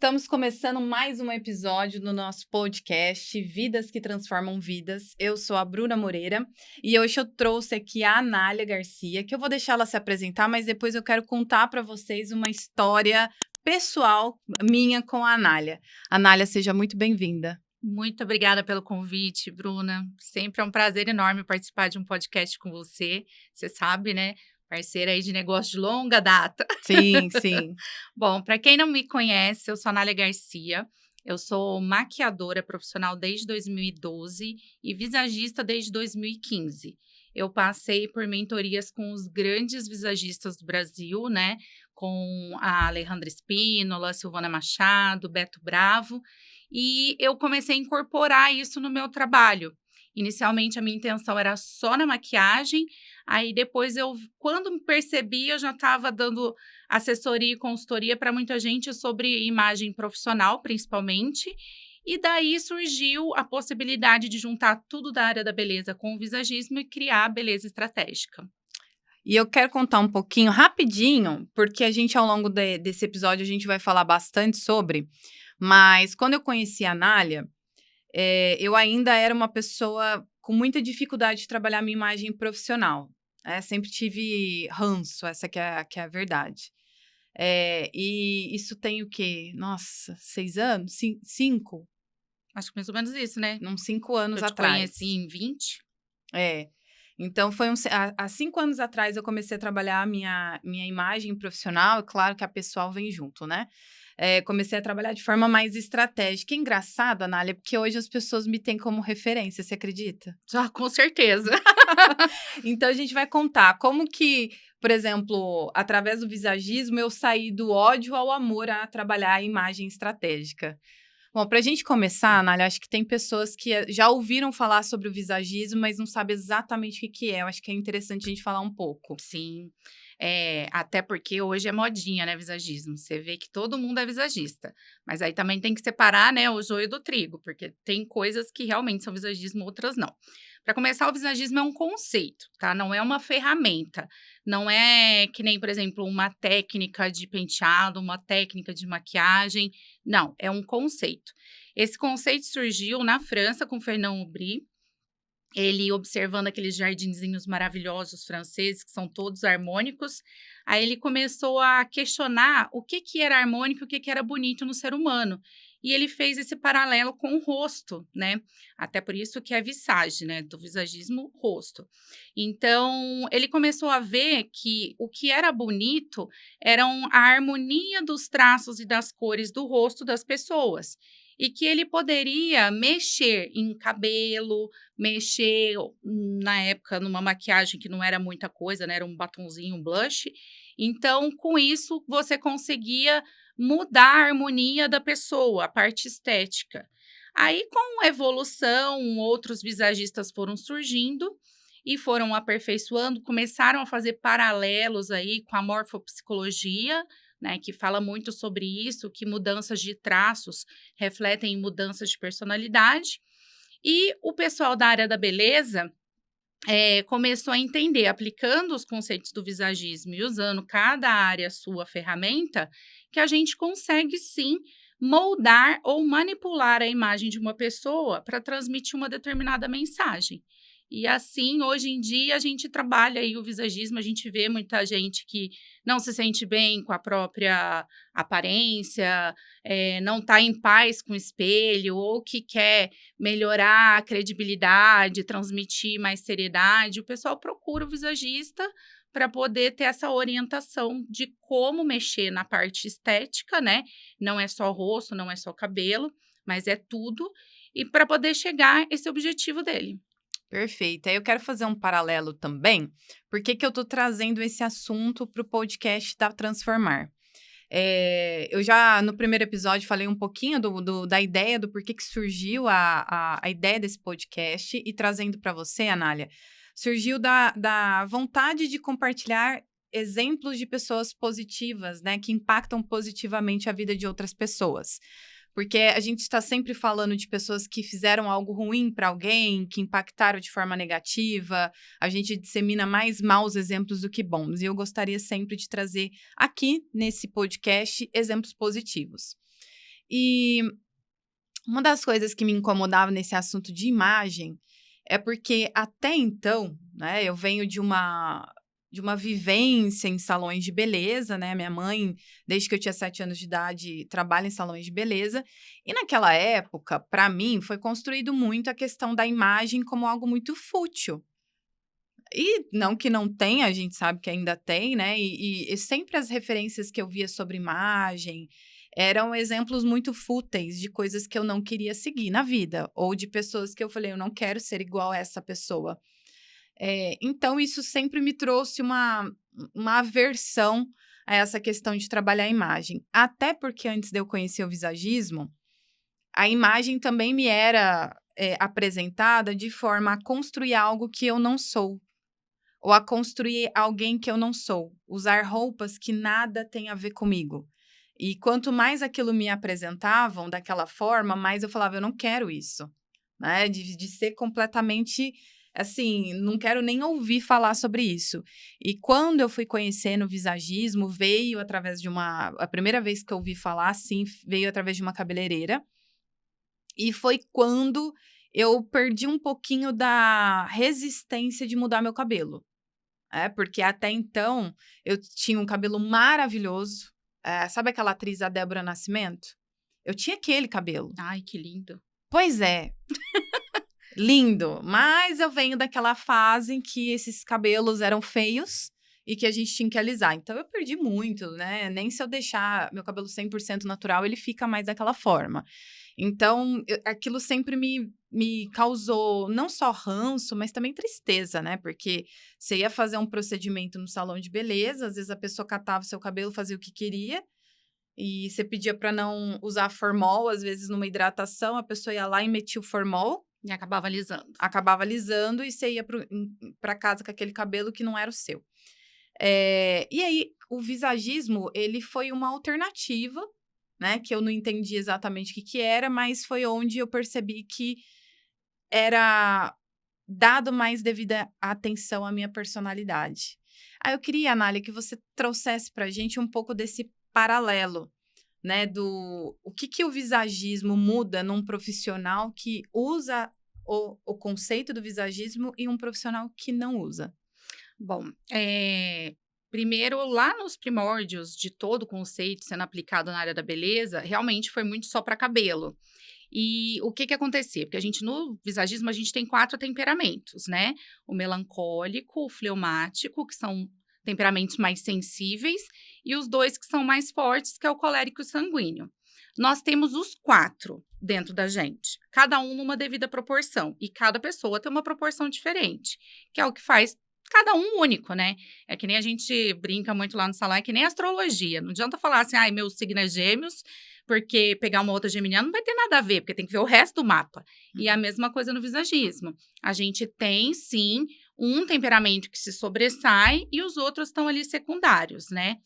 Estamos começando mais um episódio do nosso podcast Vidas que Transformam Vidas. Eu sou a Bruna Moreira e hoje eu trouxe aqui a Anália Garcia, que eu vou deixar ela se apresentar, mas depois eu quero contar para vocês uma história pessoal minha com a Anália. Anália, seja muito bem-vinda. Muito obrigada pelo convite, Bruna. Sempre é um prazer enorme participar de um podcast com você. Você sabe, né? Parceira aí de negócio de longa data. Sim, sim. Bom, para quem não me conhece, eu sou a Anália Garcia. Eu sou maquiadora profissional desde 2012 e visagista desde 2015. Eu passei por mentorias com os grandes visagistas do Brasil, né? Com a Alejandra Espínola, Silvana Machado, Beto Bravo. E eu comecei a incorporar isso no meu trabalho. Inicialmente, a minha intenção era só na maquiagem. Aí, depois, quando me percebi, eu já estava dando assessoria e consultoria para muita gente sobre imagem profissional, principalmente. E daí surgiu a possibilidade de juntar tudo da área da beleza com o visagismo e criar a beleza estratégica. E eu quero contar um pouquinho, rapidinho, porque a gente, ao longo desse episódio, a gente vai falar bastante sobre, mas quando eu conheci a Anália, eu ainda era uma pessoa com muita dificuldade de trabalhar minha imagem profissional. Sempre tive ranço, essa que é a verdade. E isso tem o quê? Nossa, 6 anos? 5? Acho que mais ou menos isso, né? Uns 5 anos Eu te atrás. conheci em 20. É. Então, há 5 anos atrás eu comecei a trabalhar a minha imagem profissional, e claro que a pessoal vem junto, né? Comecei a trabalhar de forma mais estratégica. É engraçado, Anália, porque hoje as pessoas me têm como referência, você acredita? Já, com certeza. Então, a gente vai contar como que, por exemplo, através do visagismo, eu saí do ódio ao amor a trabalhar a imagem estratégica. Bom, para a gente começar, Anália, acho que tem pessoas que já ouviram falar sobre o visagismo, mas não sabem exatamente o que é. Eu acho que é interessante a gente falar um pouco. Sim, até porque hoje é modinha, né, visagismo. Você vê que todo mundo é visagista, mas aí também tem que separar, né, o joio do trigo, porque tem coisas que realmente são visagismo, outras não. Para começar, o visagismo é um conceito, tá? Não é uma ferramenta. Não é que nem, por exemplo, uma técnica de penteado, uma técnica de maquiagem. Não, é um conceito. Esse conceito surgiu na França com Fernand Aubry. Ele observando aqueles jardinzinhos maravilhosos franceses, que são todos harmônicos, aí ele começou a questionar o que era harmônico e o que era bonito no ser humano. E ele fez esse paralelo com o rosto, né? Até por isso que é visage, né? Do visagismo, rosto. Então, ele começou a ver que o que era bonito eram a harmonia dos traços e das cores do rosto das pessoas. E que ele poderia mexer em cabelo, mexer, na época, numa maquiagem que não era muita coisa, né, era um batonzinho, um blush. Então, com isso, você conseguia mudar a harmonia da pessoa, a parte estética. Aí, com a evolução, outros visagistas foram surgindo e foram aperfeiçoando, começaram a fazer paralelos aí com a morfopsicologia, né, que fala muito sobre isso, que mudanças de traços refletem em mudanças de personalidade. E o pessoal da área da beleza começou a entender, aplicando os conceitos do visagismo e usando cada área a sua ferramenta, que a gente consegue sim moldar ou manipular a imagem de uma pessoa para transmitir uma determinada mensagem. E assim, hoje em dia, a gente trabalha aí o visagismo, a gente vê muita gente que não se sente bem com a própria aparência, não está em paz com o espelho, ou que quer melhorar a credibilidade, transmitir mais seriedade, o pessoal procura o visagista para poder ter essa orientação de como mexer na parte estética, né? Não é só rosto, não é só cabelo, mas é tudo, e para poder chegar a esse objetivo dele. Perfeito. Aí eu quero fazer um paralelo também. Por que eu estou trazendo esse assunto para o podcast da Transformar? Eu já, no primeiro episódio, falei um pouquinho da ideia, do porquê que surgiu a ideia desse podcast, e trazendo para você, Anália, surgiu da vontade de compartilhar exemplos de pessoas positivas, né, que impactam positivamente a vida de outras pessoas. Porque a gente está sempre falando de pessoas que fizeram algo ruim para alguém, que impactaram de forma negativa. A gente dissemina mais maus exemplos do que bons. E eu gostaria sempre de trazer aqui, nesse podcast, exemplos positivos. E uma das coisas que me incomodava nesse assunto de imagem é porque até então, né, eu venho de uma vivência em salões de beleza, né? Minha mãe, desde que eu tinha 7 anos de idade, trabalha em salões de beleza. E naquela época, para mim, foi construído muito a questão da imagem como algo muito fútil. E não que não tenha, a gente sabe que ainda tem, né? E sempre as referências que eu via sobre imagem eram exemplos muito fúteis de coisas que eu não queria seguir na vida, ou de pessoas que eu falei, eu não quero ser igual a essa pessoa. Então, isso sempre me trouxe uma aversão a essa questão de trabalhar a imagem. Até porque antes de eu conhecer o visagismo, a imagem também me era apresentada de forma a construir algo que eu não sou. Ou a construir alguém que eu não sou. Usar roupas que nada tem a ver comigo. E quanto mais aquilo me apresentavam daquela forma, mais eu falava, eu não quero isso. Né? De ser completamente, assim, não quero nem ouvir falar sobre isso. E quando eu fui conhecendo o visagismo, veio através de a primeira vez que eu ouvi falar, assim, veio através de uma cabeleireira. E foi quando eu perdi um pouquinho da resistência de mudar meu cabelo. Porque até então eu tinha um cabelo maravilhoso. Sabe aquela atriz, a Débora Nascimento? Eu tinha aquele cabelo. Ai, que lindo. Pois é. Lindo. Mas eu venho daquela fase em que esses cabelos eram feios e que a gente tinha que alisar. Então eu perdi muito, né? Nem se eu deixar meu cabelo 100% natural, ele fica mais daquela forma. Então, aquilo sempre me causou não só ranço, mas também tristeza, né? Porque você ia fazer um procedimento no salão de beleza, às vezes a pessoa catava o seu cabelo, fazia o que queria, e você pedia para não usar formol, às vezes numa hidratação, a pessoa ia lá e metia o formol. E acabava alisando. Acabava alisando e você ia para casa com aquele cabelo que não era o seu. E aí, o visagismo, ele foi uma alternativa, né? Que eu não entendi exatamente o que era, mas foi onde eu percebi que era dado mais devida atenção à minha personalidade. Aí eu queria, Anália, que você trouxesse pra gente um pouco desse paralelo, né? O que o visagismo muda num profissional que usa o conceito do visagismo e um profissional que não usa. Bom, primeiro, lá nos primórdios de todo o conceito sendo aplicado na área da beleza, realmente foi muito só para cabelo. E o que acontecia? Porque no visagismo, a gente tem 4 temperamentos, né? O melancólico, o fleumático, que são temperamentos mais sensíveis, e os 2 que são mais fortes, que é o colérico e o sanguíneo. Nós temos os 4 dentro da gente, cada um numa devida proporção, e cada pessoa tem uma proporção diferente, que é o que faz cada um único, né? É que nem a gente brinca muito lá no salão, é que nem astrologia. Não adianta falar assim, ai, meu signo é gêmeos, porque pegar uma outra geminiana não vai ter nada a ver, porque tem que ver o resto do mapa. E a mesma coisa no visagismo. A gente tem, sim, um temperamento que se sobressai e os outros estão ali secundários, né?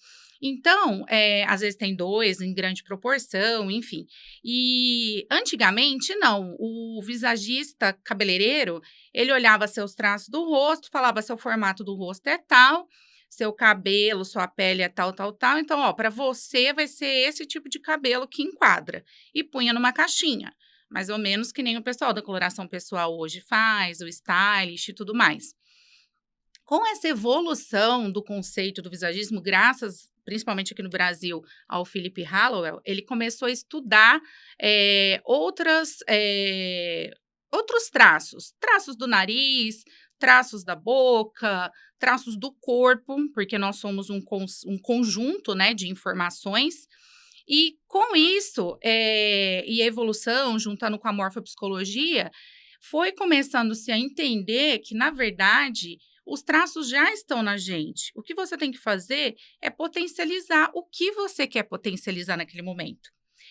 Então, às vezes tem 2 em grande proporção, enfim. E antigamente, não. O visagista cabeleireiro, ele olhava seus traços do rosto, falava seu formato do rosto é tal, seu cabelo, sua pele é tal, tal, tal. Então, ó, para você vai ser esse tipo de cabelo que enquadra. E punha numa caixinha. Mais ou menos que nem o pessoal da coloração pessoal hoje faz, o stylist e tudo mais. Com essa evolução do conceito do visagismo, graças, principalmente aqui no Brasil, ao Philip Hallowell, ele começou a estudar outros traços. Traços do nariz, traços da boca, traços do corpo, porque nós somos um conjunto, né, de informações. E com isso, e a evolução, juntando com a morfopsicologia, foi começando-se a entender que, na verdade, os traços já estão na gente. O que você tem que fazer é potencializar o que você quer potencializar naquele momento.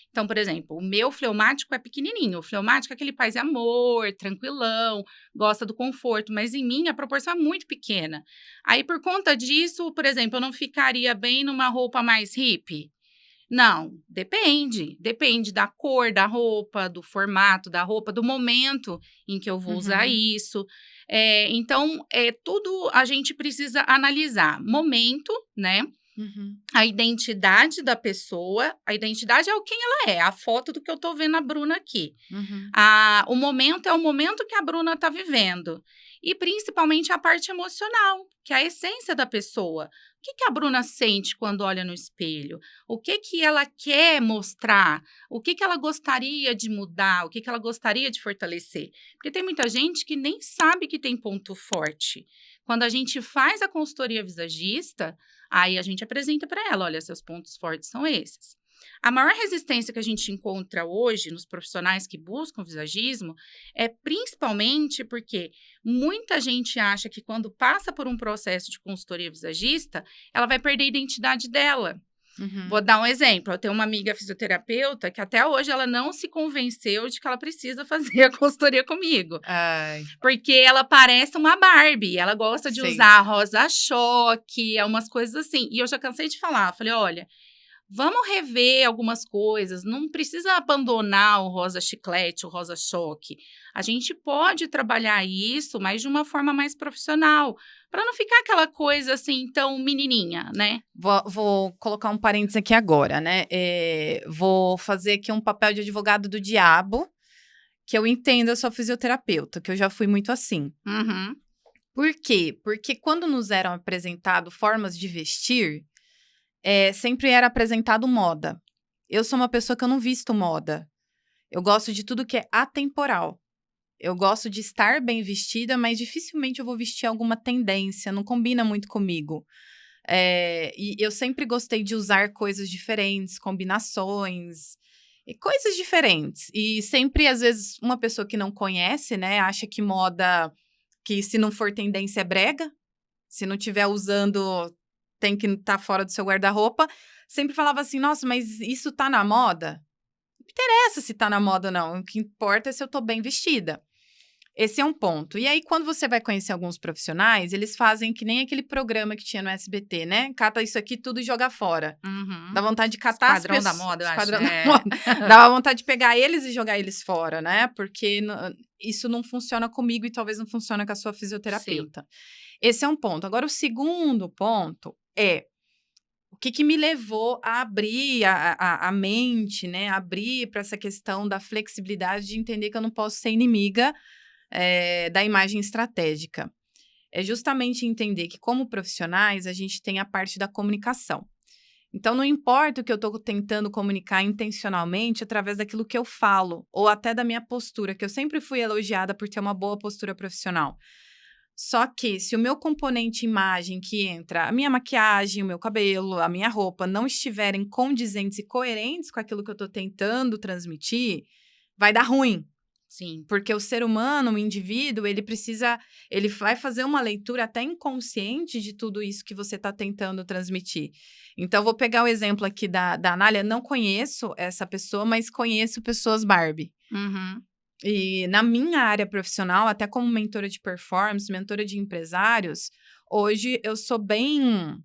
Então, por exemplo, o meu fleumático é pequenininho. O fleumático é aquele paz e amor, tranquilão, gosta do conforto. Mas em mim, a proporção é muito pequena. Aí, por conta disso, por exemplo, eu não ficaria bem numa roupa mais hippie? Não, depende. Depende da cor da roupa, do formato da roupa, do momento em que eu vou usar isso. Então, tudo a gente precisa analisar. Momento, né? Uhum. A identidade da pessoa, a identidade é o quem ela é, a foto do que eu tô vendo a Bruna aqui. Uhum. O momento é o momento que a Bruna está vivendo. E principalmente a parte emocional, que é a essência da pessoa. O que a Bruna sente quando olha no espelho? O que ela quer mostrar? O que ela gostaria de mudar? O que ela gostaria de fortalecer? Porque tem muita gente que nem sabe que tem ponto forte. Quando a gente faz a consultoria visagista, aí a gente apresenta para ela, olha, seus pontos fortes são esses. A maior resistência que a gente encontra hoje nos profissionais que buscam visagismo é principalmente porque muita gente acha que quando passa por um processo de consultoria visagista, ela vai perder a identidade dela. Uhum. Vou dar um exemplo. Eu tenho uma amiga fisioterapeuta que até hoje ela não se convenceu de que ela precisa fazer a consultoria comigo. Ai, Porque ela parece uma Barbie. Ela gosta de sei. usar rosa-choque, umas coisas assim. E eu já cansei de falar. Falei, olha, vamos rever algumas coisas, não precisa abandonar o rosa chiclete, o rosa choque. A gente pode trabalhar isso, mas de uma forma mais profissional, para não ficar aquela coisa assim tão menininha, né? Vou colocar um parênteses aqui agora, né? Vou fazer aqui um papel de advogado do diabo, que eu entendo, eu sou fisioterapeuta, que eu já fui muito assim. Uhum. Por quê? Porque quando nos eram apresentadas formas de vestir, sempre era apresentado moda. Eu sou uma pessoa que eu não visto moda. Eu gosto de tudo que é atemporal. Eu gosto de estar bem vestida, mas dificilmente eu vou vestir alguma tendência, não combina muito comigo. E eu sempre gostei de usar coisas diferentes, combinações, e coisas diferentes. E sempre, às vezes, uma pessoa que não conhece, né, acha que moda, que se não for tendência é brega, se não estiver usando, tem que estar fora do seu guarda-roupa. Sempre falava assim, nossa, mas isso tá na moda? Não interessa se tá na moda ou não, o que importa é se eu tô bem vestida. Esse é um ponto. E aí, quando você vai conhecer alguns profissionais, eles fazem que nem aquele programa que tinha no SBT, né? Cata isso aqui tudo e joga fora. Dá Uhum. vontade de catar as Esquadrão da pessoas. moda, eu acho. Esquadrão da moda. Dá vontade de pegar eles e jogar eles fora, né? Porque isso não funciona comigo e talvez não funcione com a sua fisioterapeuta. Esse é um ponto. Agora, o segundo ponto é o que me levou a abrir a mente, né? Abrir para essa questão da flexibilidade de entender que eu não posso ser inimiga da imagem estratégica. É justamente entender que, como profissionais, a gente tem a parte da comunicação. Então, não importa o que eu estou tentando comunicar intencionalmente através daquilo que eu falo, ou até da minha postura, que eu sempre fui elogiada por ter uma boa postura profissional. Só que, se o meu componente imagem que entra, a minha maquiagem, o meu cabelo, a minha roupa, não estiverem condizentes e coerentes com aquilo que eu estou tentando transmitir, vai dar ruim. Sim. Porque o ser humano, o indivíduo, ele vai fazer uma leitura até inconsciente de tudo isso que você está tentando transmitir. Então, vou pegar o exemplo aqui da Anália. Não conheço essa pessoa, mas conheço pessoas Barbie. Uhum. E na minha área profissional, até como mentora de performance, mentora de empresários, hoje eu sou bem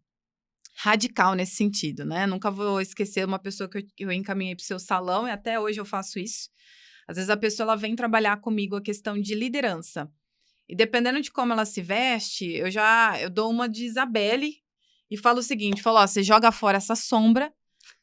radical nesse sentido, né? Nunca vou esquecer uma pessoa que eu encaminhei para o seu salão, e até hoje eu faço isso. Às vezes a pessoa ela vem trabalhar comigo a questão de liderança. E dependendo de como ela se veste, eu dou uma de Isabelle e falo o seguinte, ó, você joga fora essa sombra,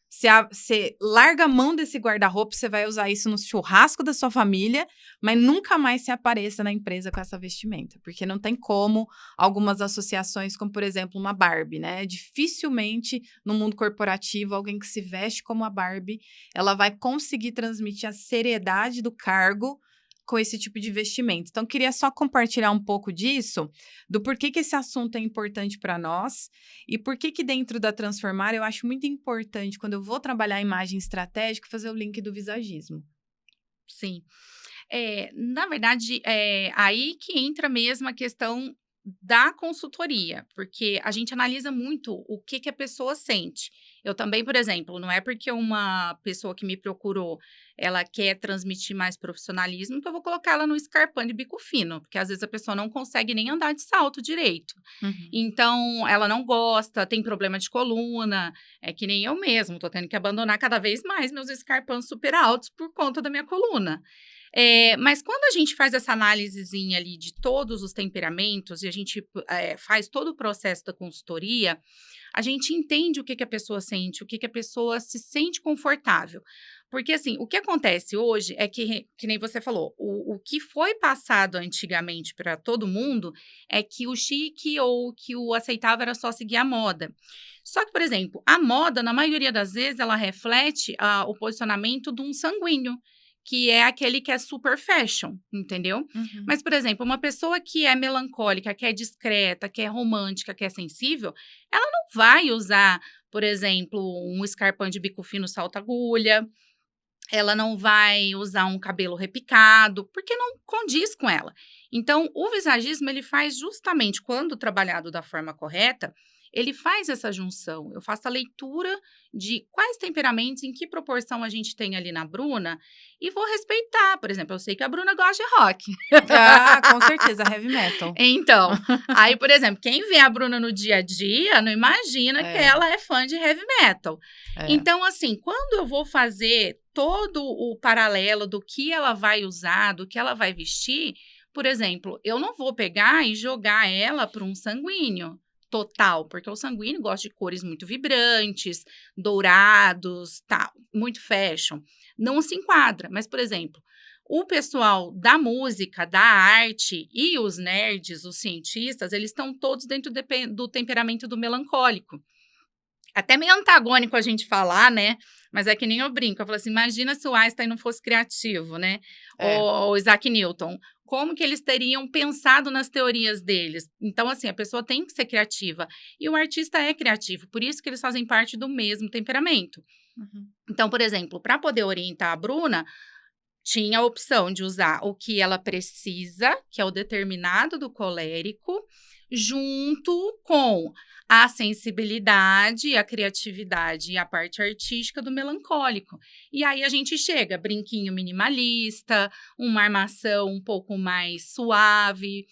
você larga a mão desse guarda-roupa, você vai usar isso no churrasco da sua família, mas nunca mais se apareça na empresa com essa vestimenta, porque não tem como algumas associações, como por exemplo uma Barbie, né? Dificilmente no mundo corporativo alguém que se veste como a Barbie, ela vai conseguir transmitir a seriedade do cargo com esse tipo de vestimento. Então, queria só compartilhar um pouco disso, do porquê que esse assunto é importante para nós e por que dentro da Transformar eu acho muito importante, quando eu vou trabalhar a imagem estratégica, fazer o link do visagismo. Sim. Na verdade, é aí que entra mesmo a questão da consultoria, porque a gente analisa muito o que a pessoa sente. Eu também, por exemplo, não é porque uma pessoa que me procurou, ela quer transmitir mais profissionalismo, que eu vou colocar ela no escarpão de bico fino, porque às vezes a pessoa não consegue nem andar de salto direito. Uhum. Então, ela não gosta, tem problema de coluna, é que nem eu mesmo, tô tendo que abandonar cada vez mais meus escarpãs super altos por conta da minha coluna. Mas quando a gente faz essa análisezinha ali de todos os temperamentos e a gente faz todo o processo da consultoria, a gente entende o que a pessoa sente, o que a pessoa se sente confortável. Porque, assim, o que acontece hoje é que nem você falou, o que foi passado antigamente para todo mundo é que o chique ou que o aceitável era só seguir a moda. Só que, por exemplo, a moda, na maioria das vezes, ela reflete o posicionamento de um sanguíneo, que é aquele que é super fashion, entendeu? Uhum. Mas, por exemplo, uma pessoa que é melancólica, que é discreta, que é romântica, que é sensível, ela não vai usar, por exemplo, um escarpão de bico fino salto-agulha, ela não vai usar um cabelo repicado, porque não condiz com ela. Então, o visagismo, ele faz justamente, quando trabalhado da forma correta, ele faz essa junção. Eu faço a leitura de quais temperamentos, em que proporção a gente tem ali na Bruna, e vou respeitar. Por exemplo, eu sei que a Bruna gosta de rock. Ah, com certeza, heavy metal. Então, aí, por exemplo, quem vê a Bruna no dia a dia não imagina que É, ela é fã de heavy metal. é. Então, assim, quando eu vou fazer todo o paralelo do que ela vai usar, do que ela vai vestir, por exemplo, eu não vou pegar e jogar ela para um sanguíneo total, porque o sanguíneo gosta de cores muito vibrantes, dourados, tal, muito fashion. Não se enquadra, mas, por exemplo, o pessoal da música, da arte e os nerds, os cientistas, eles estão todos dentro do temperamento do melancólico. Até meio antagônico a gente falar, né? Mas é que nem eu brinco. Eu falo assim, imagina se o Einstein não fosse criativo, né? É. Ou o Isaac Newton. Como que eles teriam pensado nas teorias deles? Então, assim, a pessoa tem que ser criativa. E o artista é criativo. Por isso que eles fazem parte do mesmo temperamento. Uhum. Então, por exemplo, para poder orientar a Bruna, tinha a opção de usar o que ela precisa, que é o determinado do colérico, junto com a sensibilidade, a criatividade e a parte artística do melancólico. E aí a gente chega, brinquinho minimalista, uma armação um pouco mais suave,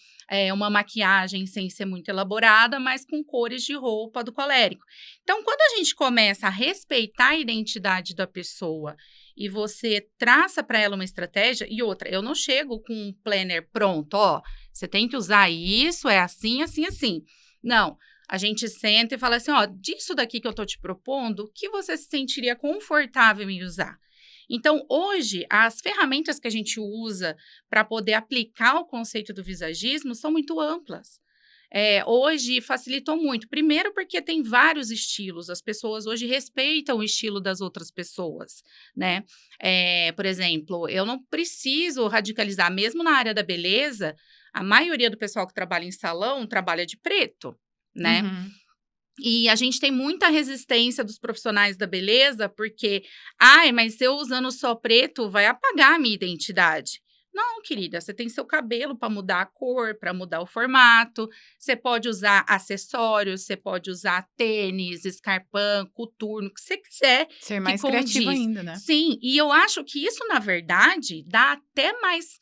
uma maquiagem sem ser muito elaborada, mas com cores de roupa do colérico. Então, quando a gente começa a respeitar a identidade da pessoa e você traça para ela uma estratégia, e outra, eu não chego com um planner pronto, ó, você tem que usar isso, é assim, assim, assim. Não, a gente senta e fala assim, ó, disso daqui que eu tô te propondo, o que você se sentiria confortável em usar? Então, hoje, as ferramentas que a gente usa para poder aplicar o conceito do visagismo são muito amplas. Hoje facilitou muito. Primeiro, porque tem vários estilos, as pessoas hoje respeitam o estilo das outras pessoas, né? Por exemplo, eu não preciso radicalizar, mesmo na área da beleza, a maioria do pessoal que trabalha em salão trabalha de preto, né? Uhum. E a gente tem muita resistência dos profissionais da beleza, porque, ai, mas eu usando só preto vai apagar a minha identidade. Não, querida, você tem seu cabelo para mudar a cor, para mudar o formato. Você pode usar acessórios, você pode usar tênis, escarpão, coturno, o que você quiser Ser que mais criativo condiz. ainda, né? Sim, e eu acho que isso, na verdade, dá até mais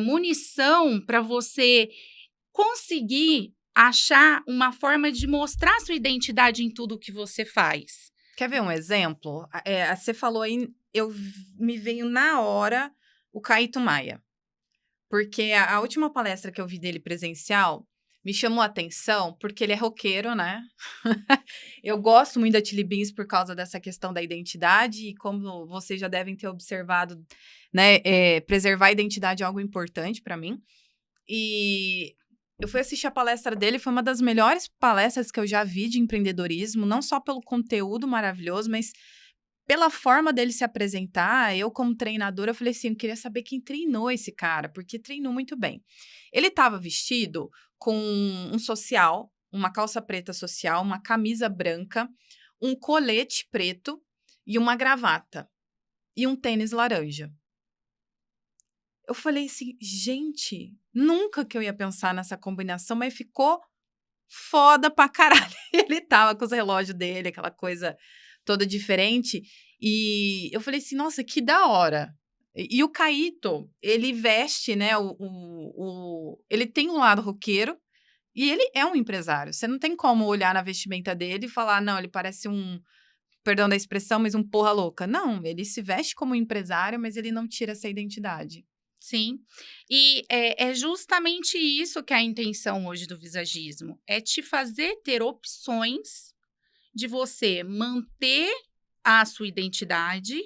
munição para você conseguir achar uma forma de mostrar sua identidade em tudo que você faz. Quer ver um exemplo? Você falou aí, me veio na hora o Caíto Maia. Porque a última palestra que eu vi dele presencial me chamou a atenção, porque ele é roqueiro, né? Eu gosto muito da Chili Beans por causa dessa questão da identidade, e como vocês já devem ter observado, né? Preservar a identidade é algo importante para mim. E eu fui assistir a palestra dele, foi uma das melhores palestras que eu já vi de empreendedorismo, não só pelo conteúdo maravilhoso, mas pela forma dele se apresentar. Eu, como treinadora, eu falei assim, eu queria saber quem treinou esse cara, porque treinou muito bem. Ele estava vestido com um social, uma calça preta social, uma camisa branca, um colete preto e uma gravata. E um tênis laranja. Eu falei assim, gente, nunca que eu ia pensar nessa combinação, mas ficou foda pra caralho. Ele tava com os relógios dele, aquela coisa toda diferente. E eu falei assim, nossa, que da hora. E o Caíto, ele veste, né, ele tem um lado roqueiro e ele é um empresário. Você não tem como olhar na vestimenta dele e falar, não, ele parece um perdão da expressão, mas um porra louca. Não, ele se veste como empresário, mas ele não tira essa identidade. Sim, e é justamente isso que é a intenção hoje do visagismo, é te fazer ter opções de você manter a sua identidade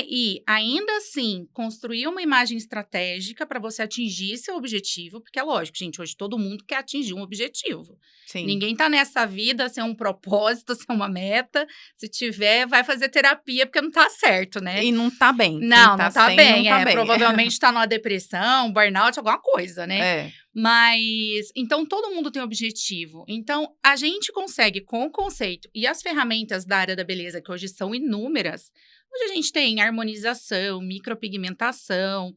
e ainda assim construir uma imagem estratégica para você atingir seu objetivo, porque é lógico, gente, hoje todo mundo quer atingir um objetivo. Sim. Ninguém tá nessa vida sem um propósito, sem uma meta. Se tiver, vai fazer terapia porque não tá certo, né? E não tá bem. Não, tá não tá sem, bem. não tá bem. Provavelmente tá numa depressão, burnout, alguma coisa, né? É. Mas, então, todo mundo tem objetivo. Então, a gente consegue, com o conceito e as ferramentas da área da beleza, que hoje são inúmeras, hoje a gente tem harmonização, micropigmentação.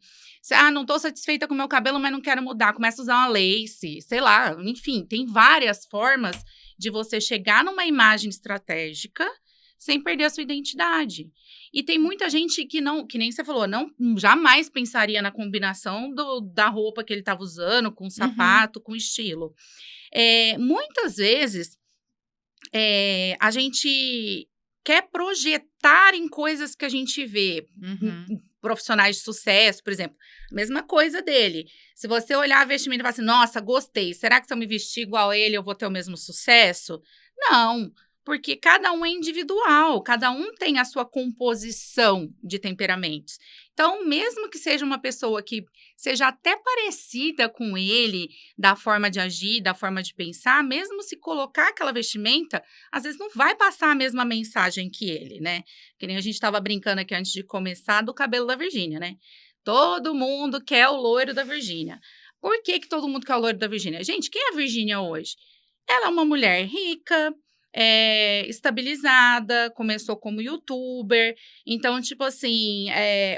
Não tô satisfeita com o meu cabelo, mas não quero mudar. Começa a usar uma lace, sei lá. Enfim, tem várias formas de você chegar numa imagem estratégica sem perder a sua identidade. E tem muita gente que não, que nem você falou, não jamais pensaria na combinação da roupa que ele estava usando, com o sapato, com o estilo. Muitas vezes, a gente quer projetar em coisas que a gente vê, profissionais de sucesso, por exemplo. Mesma coisa dele. Se você olhar a vestimenta e falar assim, nossa, gostei, será que se eu me vestir igual a ele, eu vou ter o mesmo sucesso? Não, porque cada um é individual, cada um tem a sua composição de temperamentos. Então, mesmo que seja uma pessoa que seja até parecida com ele, da forma de agir, da forma de pensar, mesmo se colocar aquela vestimenta, às vezes não vai passar a mesma mensagem que ele, né? Que nem a gente estava brincando aqui antes de começar do cabelo da Virgínia, né? Todo mundo quer o loiro da Virgínia. Por que todo mundo quer o loiro da Virgínia? Gente, quem é a Virgínia hoje? Ela é uma mulher rica, estabilizada, começou como youtuber. Então, tipo assim,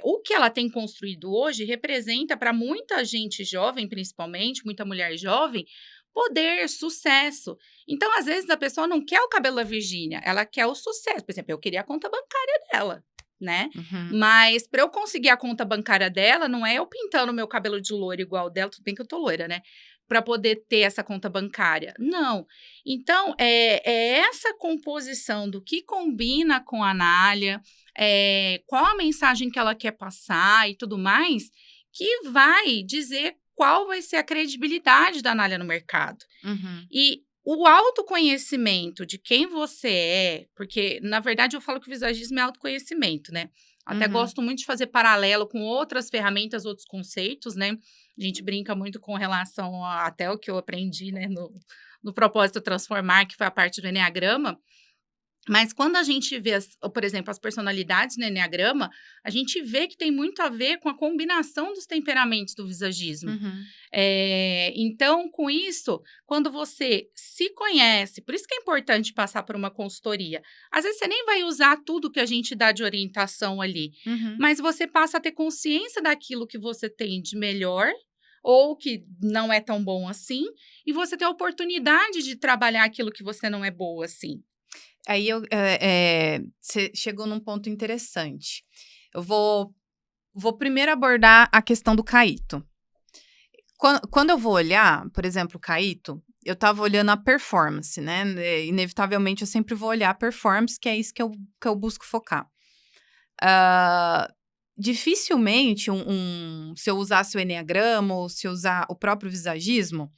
o que ela tem construído hoje representa para muita gente jovem, principalmente, muita mulher jovem, poder, sucesso. Então, às vezes, a pessoa não quer o cabelo da Virgínia, ela quer o sucesso. Por exemplo, eu queria a conta bancária dela, né? Mas para eu conseguir a conta bancária dela, não é eu pintando meu cabelo de loira igual dela, tudo bem que eu tô loira, né? Para poder ter essa conta bancária. Não. Então, é essa composição do que combina com a Anália, qual a mensagem que ela quer passar e tudo mais, que vai dizer qual vai ser a credibilidade da Anália no mercado. E o autoconhecimento de quem você é, porque, na verdade, eu falo que o visagismo é autoconhecimento, né? Até gosto muito de fazer paralelo com outras ferramentas, outros conceitos, né? A gente brinca muito com relação até o que eu aprendi, né, no Propósito Transformar, que foi a parte do Enneagrama. Mas quando a gente vê, por exemplo, as personalidades no Enneagrama, a gente vê que tem muito a ver com a combinação dos temperamentos do visagismo. Então, com isso, quando você se conhece, por isso que é importante passar por uma consultoria. Às vezes, você nem vai usar tudo que a gente dá de orientação ali, mas você passa a ter consciência daquilo que você tem de melhor ou que não é tão bom assim, e você tem a oportunidade de trabalhar aquilo que você não é boa assim. Aí você chegou num ponto interessante. Eu vou primeiro abordar a questão do Caíto. Quando eu vou olhar, por exemplo, o Caíto, eu estava olhando a performance, né? Inevitavelmente, eu sempre vou olhar a performance, que é isso que eu busco focar. Dificilmente, se eu usasse o Enneagrama ou se eu usar o próprio visagismo,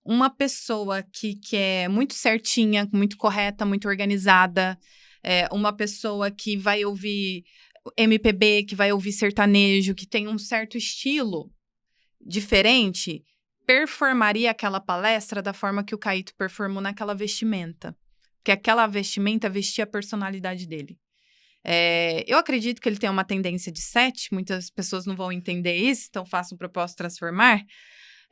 uma pessoa que é muito certinha, muito correta, muito organizada, uma pessoa que vai ouvir MPB, que vai ouvir sertanejo, que tem um certo estilo diferente, performaria aquela palestra da forma que o Caíto performou naquela vestimenta. Porque aquela vestimenta vestia a personalidade dele. Eu acredito que ele tem uma tendência de 7, muitas pessoas não vão entender isso, então faço um propósito transformar.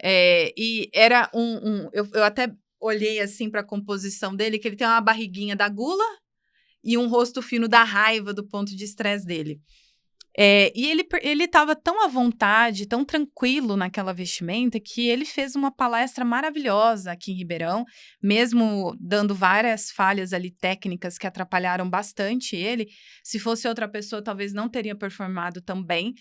E era eu até olhei assim para a composição dele, que ele tem uma barriguinha da gula e um rosto fino da raiva do ponto de estresse dele. E ele estava tão à vontade, tão tranquilo naquela vestimenta, que ele fez uma palestra maravilhosa aqui em Ribeirão, mesmo dando várias falhas ali técnicas que atrapalharam bastante ele. Se fosse outra pessoa, talvez não teria performado tão bem.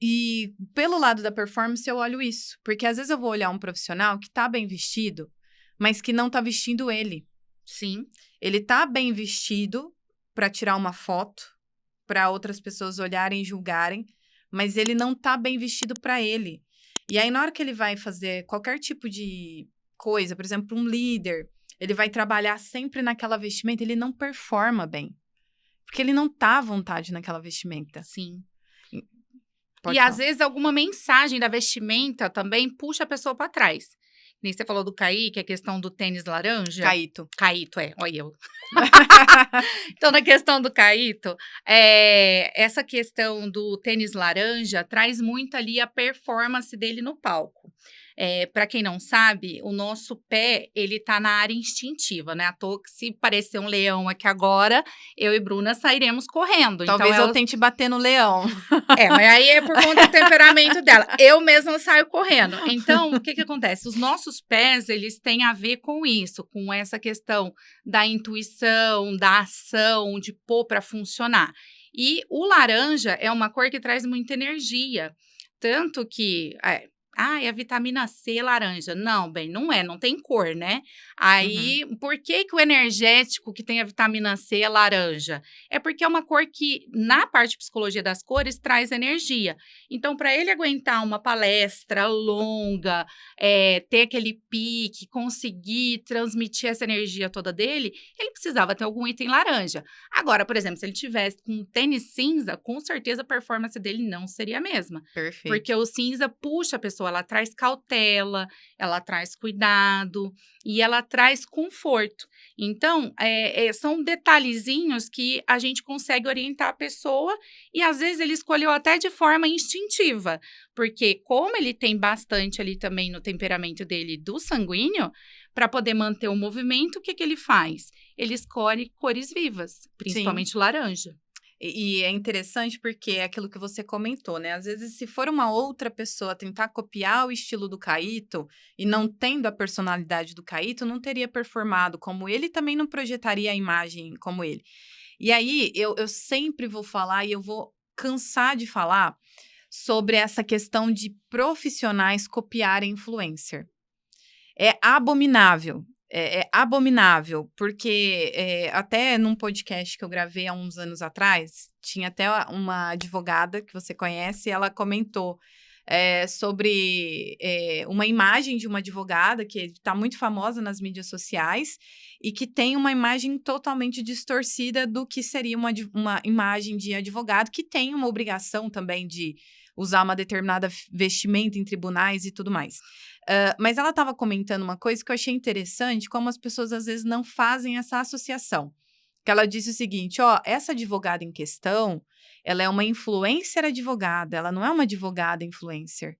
E pelo lado da performance eu olho isso, porque às vezes eu vou olhar um profissional que tá bem vestido, mas que não tá vestindo ele. Sim. Ele tá bem vestido para tirar uma foto, para outras pessoas olharem e julgarem, mas ele não tá bem vestido para ele. E aí, na hora que ele vai fazer qualquer tipo de coisa, por exemplo, um líder, ele vai trabalhar sempre naquela vestimenta, ele não performa bem. Porque ele não tá à vontade naquela vestimenta. Sim. Pode E falar. às vezes alguma mensagem da vestimenta também puxa a pessoa para trás. Nem você falou do Kaique, a questão do tênis laranja. Caíto. Caíto, olha eu. Então, na questão do Caíto, essa questão do tênis laranja traz muito ali a performance dele no palco. Para quem não sabe, o nosso pé, ele tá na área instintiva, né? À toa que se parecer um leão aqui agora, eu e Bruna sairemos correndo. Talvez então, eu tente bater no leão. mas aí é por conta do temperamento dela. Eu mesma saio correndo. Então, o que acontece? Os nossos pés, eles têm a ver com isso, com essa questão da intuição, da ação, de pôr para funcionar. E o laranja é uma cor que traz muita energia. Tanto que... é a vitamina C laranja. Não, bem, não tem cor, né? Aí, por que o energético que tem a vitamina C é laranja? É porque é uma cor que, na parte de psicologia das cores, traz energia. Então, para ele aguentar uma palestra longa, ter aquele pique, conseguir transmitir essa energia toda dele, ele precisava ter algum item laranja. Agora, por exemplo, se ele tivesse com um tênis cinza, com certeza a performance dele não seria a mesma. Perfeito. Porque o cinza puxa a pessoa, ela traz cautela, ela traz cuidado e ela traz conforto. Então, são detalhezinhos que a gente consegue orientar a pessoa e, às vezes, ele escolheu até de forma instintiva, porque como ele tem bastante ali também no temperamento dele do sanguíneo, para poder manter o movimento, o que ele faz? Ele escolhe cores vivas, principalmente laranja. E é interessante porque é aquilo que você comentou, né? Às vezes, se for uma outra pessoa tentar copiar o estilo do Caíto e não tendo a personalidade do Caíto, não teria performado como ele, também não projetaria a imagem como ele. E aí, eu sempre vou falar e eu vou cansar de falar sobre essa questão de profissionais copiarem influencer. É abominável. É abominável, porque até num podcast que eu gravei há uns anos atrás, tinha até uma advogada que você conhece, ela comentou sobre uma imagem de uma advogada que está muito famosa nas mídias sociais e que tem uma imagem totalmente distorcida do que seria uma imagem de advogado, que tem uma obrigação também de usar uma determinada vestimenta em tribunais e tudo mais. Mas ela estava comentando uma coisa que eu achei interessante, como as pessoas às vezes não fazem essa associação. Que ela disse o seguinte, essa advogada em questão, ela é uma influencer advogada, ela não é uma advogada influencer.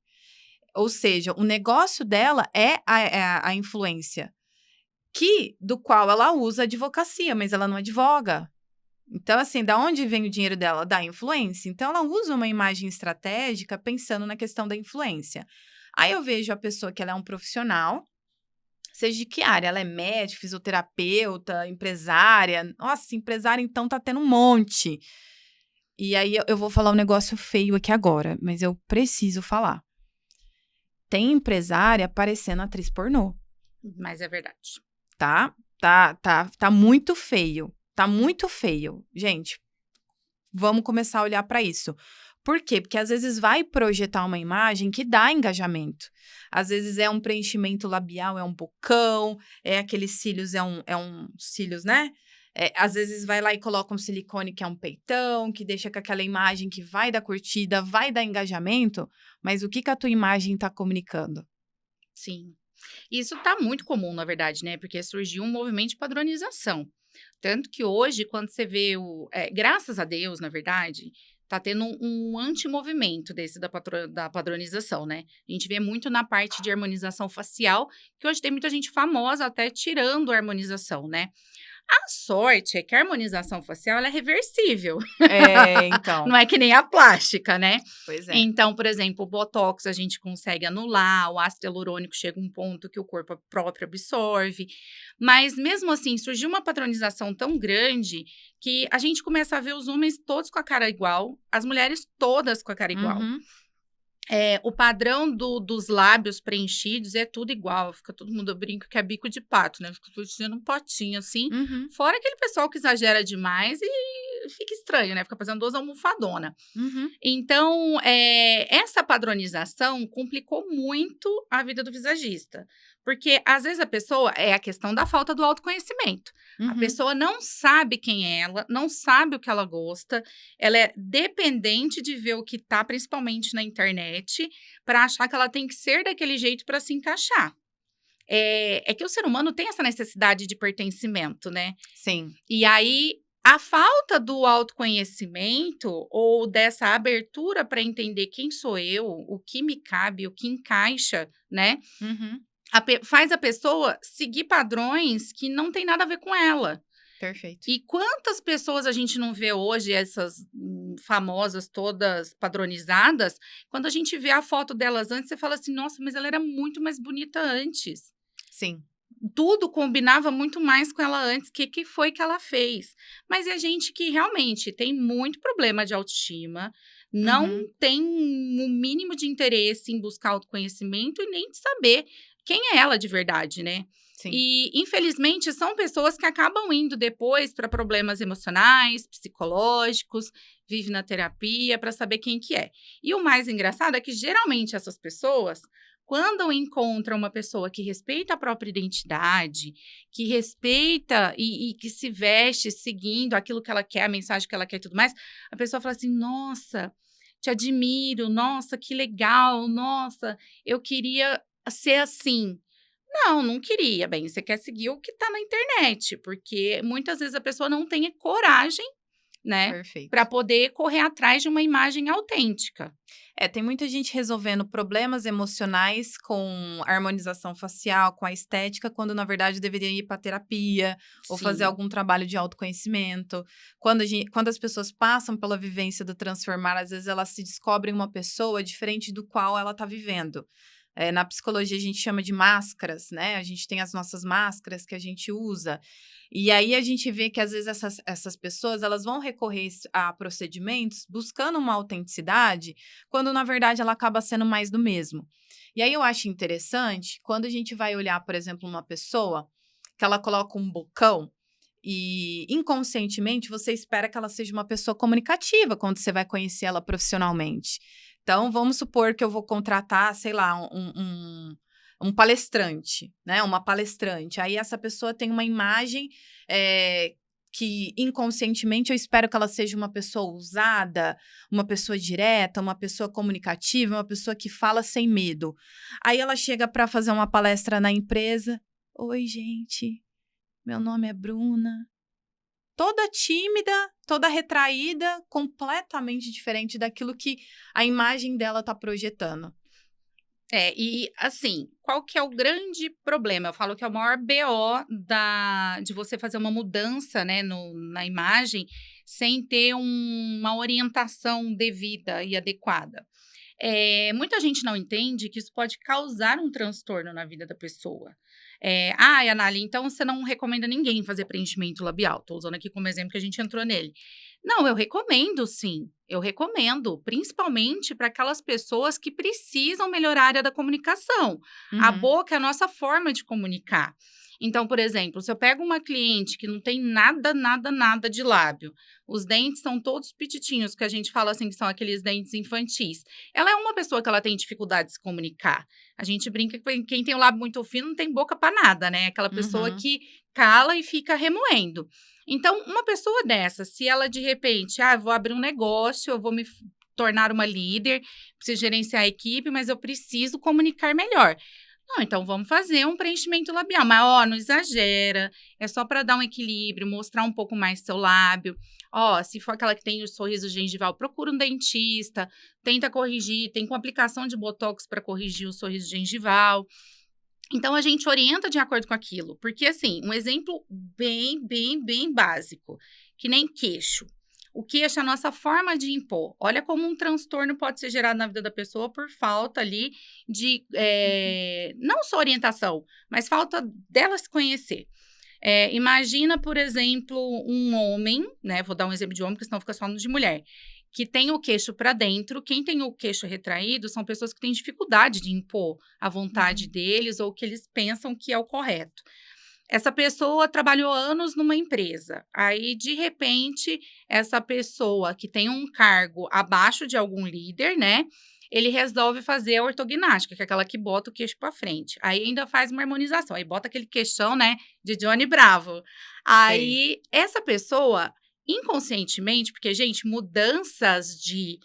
Ou seja, o negócio dela é a influência, do qual ela usa a advocacia, mas ela não advoga. Então, assim, da onde vem o dinheiro dela? Da influência. Então, ela usa uma imagem estratégica pensando na questão da influência. Aí eu vejo a pessoa que ela é um profissional, seja de que área, ela é médica, fisioterapeuta, empresária. Nossa, empresária então tá tendo um monte. E aí eu vou falar um negócio feio aqui agora, mas eu preciso falar. Tem empresária parecendo atriz pornô. Mas é verdade. Tá muito feio. Tá muito feio. Gente, vamos começar a olhar para isso. Por quê? Porque às vezes vai projetar uma imagem que dá engajamento. Às vezes é um preenchimento labial, é um bocão, aqueles cílios, é um cílios, né? Às vezes vai lá e coloca um silicone que é um peitão, que deixa com aquela imagem que vai dar curtida, vai dar engajamento, mas o que a tua imagem está comunicando? Sim. Isso tá muito comum, na verdade, né? Porque surgiu um movimento de padronização. Tanto que hoje, quando você vê graças a Deus, na verdade, tá tendo um antimovimento desse da padronização, né? A gente vê muito na parte de harmonização facial, que hoje tem muita gente famosa até tirando a harmonização, né? A sorte é que a harmonização facial ela é reversível. Então. Não é que nem a plástica, né? Pois é. Então, por exemplo, o Botox a gente consegue anular, o ácido hialurônico chega a um ponto que o corpo próprio absorve. Mas, mesmo assim, surgiu uma padronização tão grande que a gente começa a ver os homens todos com a cara igual, as mulheres todas com a cara igual. Uhum. O padrão dos lábios preenchidos é tudo igual. Fica todo mundo, eu brinco que é bico de pato, né? Fica fazendo um potinho assim. Uhum, Fora aquele pessoal que exagera demais e fica estranho, né? Fica fazendo 2 almofadonas. uhum, Então, essa padronização complicou muito a vida do visagista. Porque, às vezes, a pessoa... É a questão da falta do autoconhecimento. A uhum. pessoa não sabe quem é ela, não sabe o que ela gosta. Ela é dependente de ver o que tá, principalmente na internet, para achar que ela tem que ser daquele jeito para se encaixar. É que o ser humano tem essa necessidade de pertencimento, né? Sim. E aí, a falta do autoconhecimento ou dessa abertura para entender quem sou eu, o que me cabe, o que encaixa, né? Uhum, Faz a pessoa seguir padrões que não tem nada a ver com ela. perfeito. E quantas pessoas a gente não vê hoje, essas famosas todas padronizadas, quando a gente vê a foto delas antes, você fala assim, nossa, mas ela era muito mais bonita antes. Sim. Tudo combinava muito mais com ela antes. O que foi que ela fez? Mas é gente que realmente tem muito problema de autoestima, não Uhum, tem o mínimo de interesse em buscar autoconhecimento e nem de saber quem é ela de verdade, né? sim. E, infelizmente, são pessoas que acabam indo depois para problemas emocionais, psicológicos, vive na terapia para saber quem que é. E o mais engraçado é que, geralmente, essas pessoas, quando encontram uma pessoa que respeita a própria identidade, que respeita e que se veste seguindo aquilo que ela quer, a mensagem que ela quer e tudo mais, a pessoa fala assim: nossa, te admiro, nossa, que legal, nossa, eu queria ser assim. Não, não queria. Bem, você quer seguir o que está na internet, porque muitas vezes a pessoa não tem coragem, né, para Perfeito. poder correr atrás de uma imagem autêntica. Tem muita gente resolvendo problemas emocionais com harmonização facial, com a estética, quando na verdade deveria ir para terapia ou fazer Sim. algum trabalho de autoconhecimento. Quando as pessoas passam pela vivência do transformar, às vezes elas se descobrem uma pessoa diferente do qual ela está vivendo. Na psicologia a gente chama de máscaras, né? A gente tem as nossas máscaras que a gente usa. E aí a gente vê que às vezes essas pessoas elas vão recorrer a procedimentos buscando uma autenticidade, quando na verdade ela acaba sendo mais do mesmo. E aí eu acho interessante quando a gente vai olhar, por exemplo, uma pessoa que ela coloca um bocão e inconscientemente você espera que ela seja uma pessoa comunicativa quando você vai conhecer ela profissionalmente. Então, vamos supor que eu vou contratar, sei lá, um palestrante, né? Uma palestrante. Aí essa pessoa tem uma imagem que inconscientemente eu espero que ela seja uma pessoa ousada, uma pessoa direta, uma pessoa comunicativa, uma pessoa que fala sem medo. Aí ela chega para fazer uma palestra na empresa. Oi, gente. Meu nome é Bruna. Toda tímida, toda retraída, completamente diferente daquilo que a imagem dela tá projetando. E assim, qual que é o grande problema? Eu falo que é o maior BO de você fazer uma mudança, né, na imagem, sem ter uma orientação devida e adequada. Muita gente não entende que isso pode causar um transtorno na vida da pessoa. Anali, então você não recomenda ninguém fazer preenchimento labial. Estou usando aqui como exemplo que a gente entrou nele. Não, eu recomendo sim. Eu recomendo, principalmente para aquelas pessoas que precisam melhorar a área da comunicação. A Uhum, boca é a nossa forma de comunicar. Então, por exemplo, se eu pego uma cliente que não tem nada, nada, nada de lábio, os dentes são todos pititinhos, que a gente fala assim que são aqueles dentes infantis. Ela é uma pessoa que ela tem dificuldade de se comunicar. A gente brinca que quem tem o lábio muito fino não tem boca para nada, né? Aquela pessoa uhum. que cala e fica remoendo. Então, uma pessoa dessa, se ela de repente, vou abrir um negócio, eu vou me tornar uma líder, preciso gerenciar a equipe, mas eu preciso comunicar melhor. Não, então vamos fazer um preenchimento labial, mas não exagera, é só para dar um equilíbrio, mostrar um pouco mais seu lábio. Se for aquela que tem o sorriso gengival, procura um dentista, tenta corrigir, tem com aplicação de botox para corrigir o sorriso gengival. Então, a gente orienta de acordo com aquilo. Porque, assim, um exemplo bem, bem, bem básico, que nem queixo. O queixo é a nossa forma de impor. Olha como um transtorno pode ser gerado na vida da pessoa por falta ali de, não só orientação, mas falta dela se conhecer. Imagina, por exemplo, um homem, né? Vou dar um exemplo de homem, porque senão fica só no de mulher. que tem o queixo para dentro. Quem tem o queixo retraído são pessoas que têm dificuldade de impor a vontade deles ou o que eles pensam que é o correto. Essa pessoa trabalhou anos numa empresa. Aí, de repente, essa pessoa que tem um cargo abaixo de algum líder, né? Ele resolve fazer a ortognática, que é aquela que bota o queixo para frente. Aí ainda faz uma harmonização. Aí bota aquele queixão, né, de Johnny Bravo. Aí, essa pessoa, inconscientemente, porque, gente, mudanças de,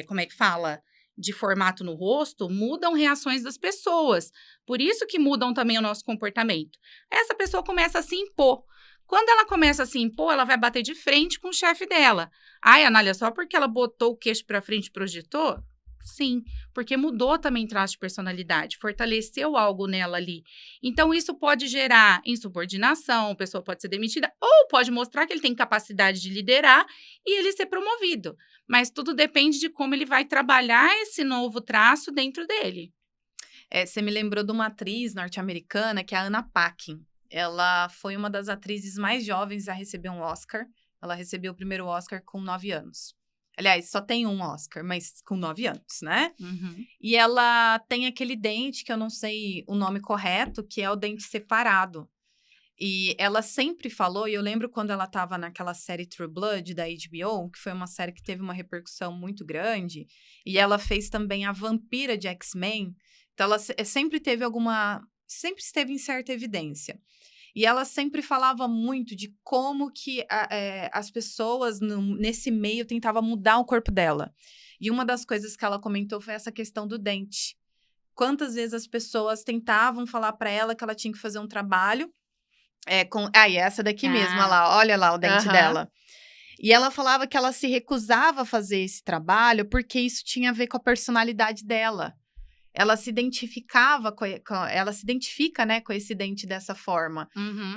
como é que fala? De formato no rosto, mudam reações das pessoas. Por isso que mudam também o nosso comportamento. Essa pessoa começa a se impor. Quando ela começa a se impor, ela vai bater de frente com o chefe dela. Ai, Anália, só porque ela botou o queixo para frente e projetou? Sim, porque mudou também traço de personalidade, fortaleceu algo nela ali. Então, isso pode gerar insubordinação, a pessoa pode ser demitida, ou pode mostrar que ele tem capacidade de liderar e ele ser promovido. Mas tudo depende de como ele vai trabalhar esse novo traço dentro dele. Você me lembrou de uma atriz norte-americana, que é a Anna Paquin. Ela foi uma das atrizes mais jovens a receber um Oscar. Ela recebeu o primeiro Oscar com 9 anos. Aliás, só tem um Oscar, mas com 9 anos, né? E ela tem aquele dente, que eu não sei o nome correto, que é o dente separado. E ela sempre falou, e eu lembro quando ela estava naquela série True Blood, da HBO, que foi uma série que teve uma repercussão muito grande, e ela fez também a vampira de X-Men, então ela sempre esteve em certa evidência. E ela sempre falava muito de como que as pessoas nesse meio tentavam mudar o corpo dela. E uma das coisas que ela comentou foi essa questão do dente. Quantas vezes as pessoas tentavam falar para ela que ela tinha que fazer um trabalho e essa daqui mesmo, olha lá o dente dela. E ela falava que ela se recusava a fazer esse trabalho porque isso tinha a ver com a personalidade dela. Ela se identificava ela se identifica, né, com esse dente dessa forma.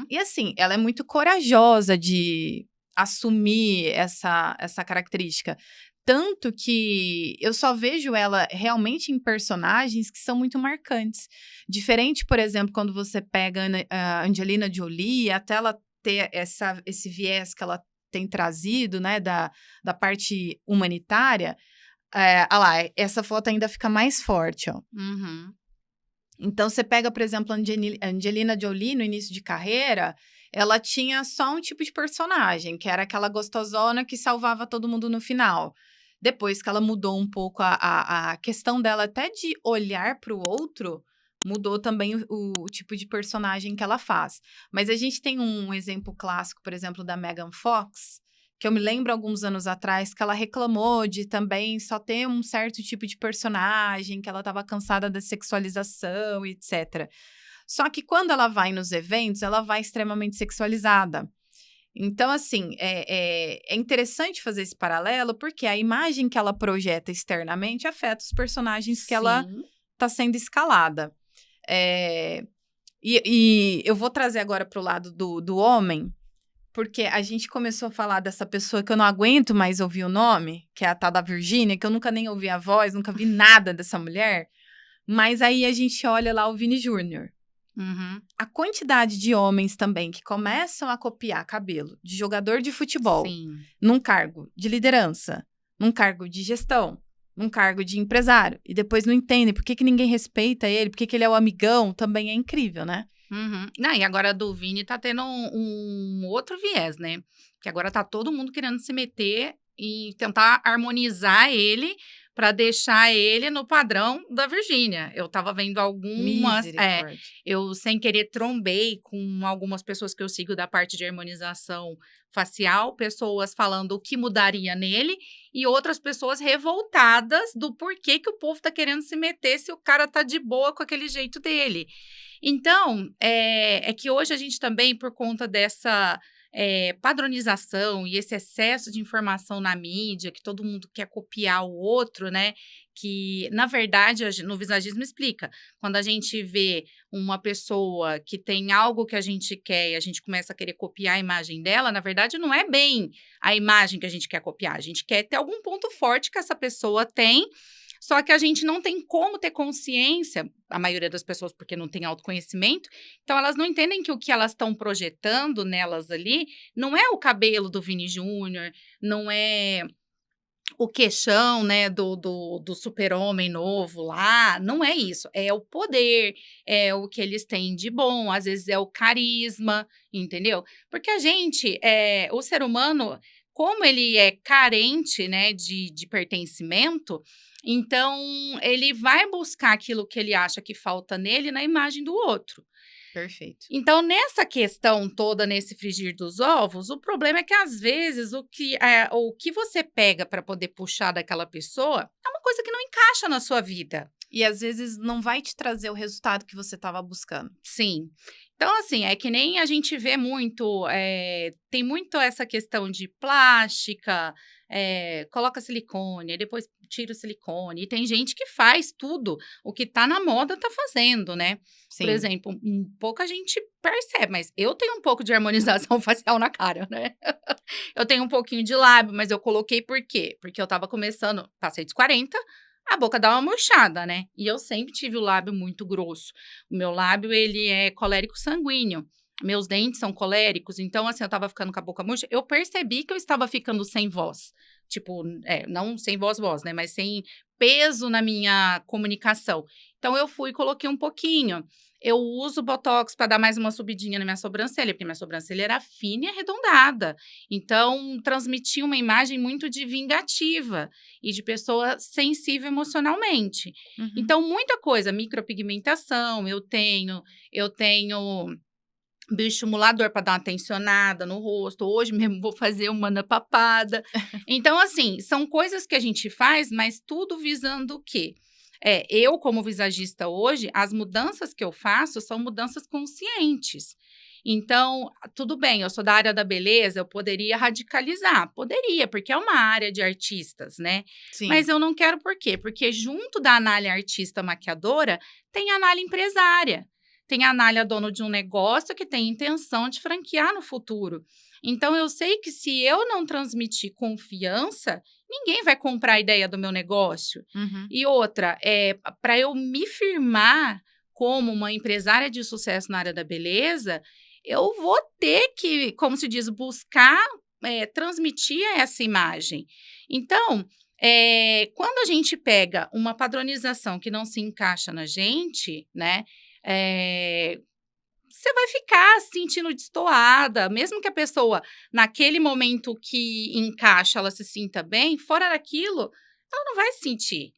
E assim, ela é muito corajosa de assumir essa característica. Tanto que eu só vejo ela realmente em personagens que são muito marcantes. Diferente, por exemplo, quando você pega a Angelina Jolie, até ela ter esse viés que ela tem trazido, né, da parte humanitária. Olha lá, essa foto ainda fica mais forte, ó. Então, você pega, por exemplo, a Angelina Jolie, no início de carreira, ela tinha só um tipo de personagem, que era aquela gostosona que salvava todo mundo no final. Depois que ela mudou um pouco a questão dela até de olhar para o outro, mudou também o tipo de personagem que ela faz. Mas a gente tem um exemplo clássico, por exemplo, da Megan Fox, que eu me lembro alguns anos atrás que ela reclamou de também só ter um certo tipo de personagem, que ela estava cansada da sexualização, etc. Só que quando ela vai nos eventos, ela vai extremamente sexualizada. Então, assim, é interessante fazer esse paralelo, porque a imagem que ela projeta externamente afeta os personagens que ela está sendo escalada. E eu vou trazer agora para o lado do homem, porque a gente começou a falar dessa pessoa que eu não aguento mais ouvir o nome, que é a tal da Virgínia, que eu nunca nem ouvi a voz, nunca vi nada dessa mulher. Mas aí a gente olha lá o Vini Júnior. A quantidade de homens também que começam a copiar cabelo de jogador de futebol num cargo de liderança, num cargo de gestão, num cargo de empresário, e depois não entendem por que ninguém respeita ele, por que ele é o amigão, também é incrível, né? Não, e agora a do Vini tá tendo um outro viés, né? Que agora tá todo mundo querendo se meter e tentar harmonizar ele para deixar ele no padrão da Virgínia. Eu tava vendo algumas... eu, sem querer, trombei com algumas pessoas que eu sigo da parte de harmonização facial, pessoas falando o que mudaria nele e outras pessoas revoltadas do porquê que o povo tá querendo se meter se o cara tá de boa com aquele jeito dele. Então, é que hoje a gente também, por conta dessa padronização e esse excesso de informação na mídia, que todo mundo quer copiar o outro, né? Que, na verdade, no visagismo explica. Quando a gente vê uma pessoa que tem algo que a gente quer e a gente começa a querer copiar a imagem dela, na verdade, não é bem a imagem que a gente quer copiar. A gente quer ter algum ponto forte que essa pessoa tem, só que a gente não tem como ter consciência, a maioria das pessoas, porque não tem autoconhecimento, então elas não entendem que o que elas estão projetando nelas ali não é o cabelo do Vini Júnior, não é o queixão, né, do super-homem novo lá, não é isso, é o poder, é o que eles têm de bom, às vezes é o carisma, entendeu? Porque a gente, o ser humano, como ele é carente, né, de pertencimento, então ele vai buscar aquilo que ele acha que falta nele na imagem do outro. Perfeito. Então, nessa questão toda, nesse frigir dos ovos, o problema é que, às vezes, o que você pega para poder puxar daquela pessoa é uma coisa que não encaixa na sua vida. E às vezes não vai te trazer o resultado que você estava buscando. Sim. Então, assim, é que nem a gente vê muito, tem muito essa questão de plástica, coloca silicone, aí depois tira o silicone. E tem gente que faz tudo, o que tá na moda tá fazendo, né? Por Sim. exemplo, pouca gente percebe, mas eu tenho um pouco de harmonização facial na cara, né? Eu tenho um pouquinho de lábio, mas eu coloquei por quê? Porque eu tava começando, passei dos 40, a boca dá uma murchada, né? E eu sempre tive o lábio muito grosso. O meu lábio, ele é colérico sanguíneo. Meus dentes são coléricos, então, assim, eu tava ficando com a boca murcha. Eu percebi que eu estava ficando sem voz. Tipo, não sem voz, né? Mas sem peso na minha comunicação. Então, eu fui e coloquei um pouquinho. Eu uso Botox para dar mais uma subidinha na minha sobrancelha, porque minha sobrancelha era fina e arredondada. Então, transmitia uma imagem muito de vingativa e de pessoa sensível emocionalmente. Uhum. Então, muita coisa, micropigmentação, eu tenho bioestimulador para dar uma tensionada no rosto. Hoje mesmo vou fazer uma na papada. Então, assim, são coisas que a gente faz, mas tudo visando o quê? Eu, como visagista hoje, as mudanças que eu faço são mudanças conscientes. Então, tudo bem, eu sou da área da beleza, eu poderia radicalizar. Poderia, porque é uma área de artistas, né? Sim. Mas eu não quero por quê? Porque junto da Anália artista maquiadora, tem a Anália empresária. Tem a Anália dono de um negócio que tem intenção de franquear no futuro. Então, eu sei que se eu não transmitir confiança, ninguém vai comprar a ideia do meu negócio. Uhum. E outra, para eu me firmar como uma empresária de sucesso na área da beleza, eu vou ter que, como se diz, buscar transmitir essa imagem. Então, quando a gente pega uma padronização que não se encaixa na gente, né? Você vai ficar se sentindo destoada, mesmo que a pessoa, naquele momento que encaixa, ela se sinta bem, fora daquilo, ela não vai se sentir.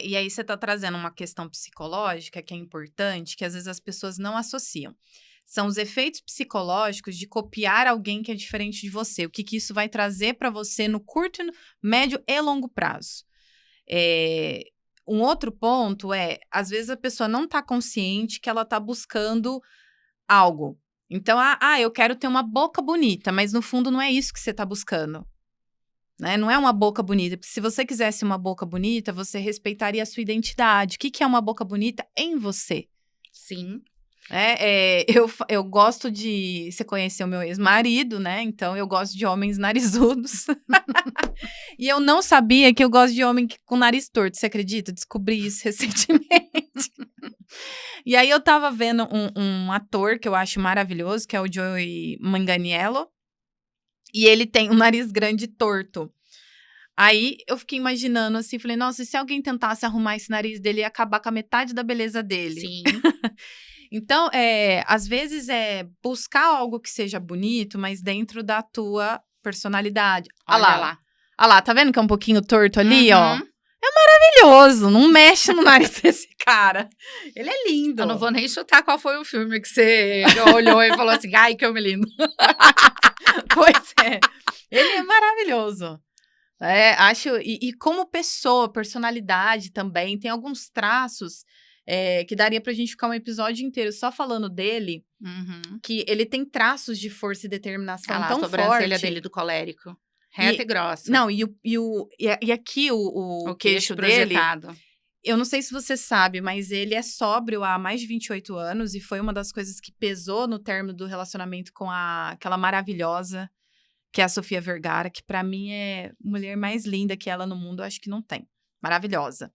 E aí você está trazendo uma questão psicológica que é importante, que às vezes as pessoas não associam. São os efeitos psicológicos de copiar alguém que é diferente de você. O que isso vai trazer para você no curto, médio e longo prazo. Um outro ponto às vezes a pessoa não está consciente que ela está buscando algo. Então, eu quero ter uma boca bonita, mas no fundo não é isso que você está buscando. Né? Não é uma boca bonita. Porque se você quisesse uma boca bonita, você respeitaria a sua identidade. O que é uma boca bonita em você? Sim. Eu gosto de... Você conheceu meu ex-marido, né? Então, eu gosto de homens narizudos. E eu não sabia que eu gosto de homem com nariz torto. Você acredita? Descobri isso recentemente. E aí, eu tava vendo um ator que eu acho maravilhoso, que é o Joey Manganiello. E ele tem um nariz grande e torto. Aí, eu fiquei imaginando assim, falei, nossa, e se alguém tentasse arrumar esse nariz dele, ia acabar com a metade da beleza dele. Sim. Então, às vezes buscar algo que seja bonito, mas dentro da tua personalidade. Olha lá, tá vendo que é um pouquinho torto ali, Uhum. ó? É maravilhoso, não mexe no nariz desse cara. Ele é lindo. Eu não vou nem chutar qual foi o filme que você olhou e falou assim, ai, que homem lindo. Pois é, ele é maravilhoso. Acho, e como pessoa, personalidade também, tem alguns traços que daria pra gente ficar um episódio inteiro só falando dele, que ele tem traços de força e determinação tão forte. A sobrancelha dele do colérico, reta e grossa. Não, e aqui o queixo dele, projetado. Eu não sei se você sabe, mas ele é sóbrio há mais de 28 anos e foi uma das coisas que pesou no término do relacionamento com aquela maravilhosa, que é a Sofia Vergara, que pra mim é a mulher mais linda que ela no mundo, eu acho que não tem. Maravilhosa.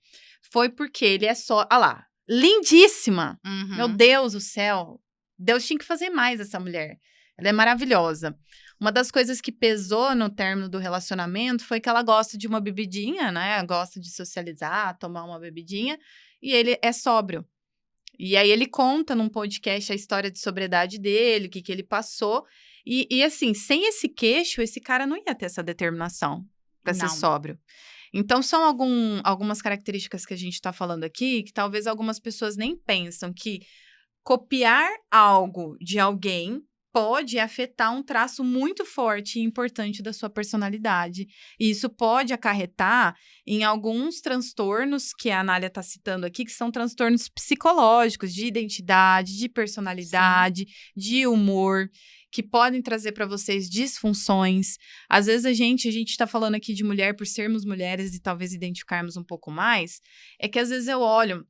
Foi porque ele é só... Ah lá, lindíssima! Meu Deus do céu! Deus tinha que fazer mais essa mulher. Ela é maravilhosa. Uma das coisas que pesou no término do relacionamento foi que ela gosta de uma bebidinha, né? Gosta de socializar, tomar uma bebidinha, e ele é sóbrio. E aí ele conta num podcast a história de sobriedade dele, o que ele passou. E assim, sem esse queixo, esse cara não ia ter essa determinação para ser Não. sóbrio. Então, são algumas características que a gente está falando aqui, que talvez algumas pessoas nem pensam que copiar algo de alguém pode afetar um traço muito forte e importante da sua personalidade. E isso pode acarretar em alguns transtornos que a Anália está citando aqui, que são transtornos psicológicos, de identidade, de personalidade, de humor, que podem trazer para vocês disfunções. Às vezes a gente está falando aqui de mulher por sermos mulheres e talvez identificarmos um pouco mais, é que às vezes eu olho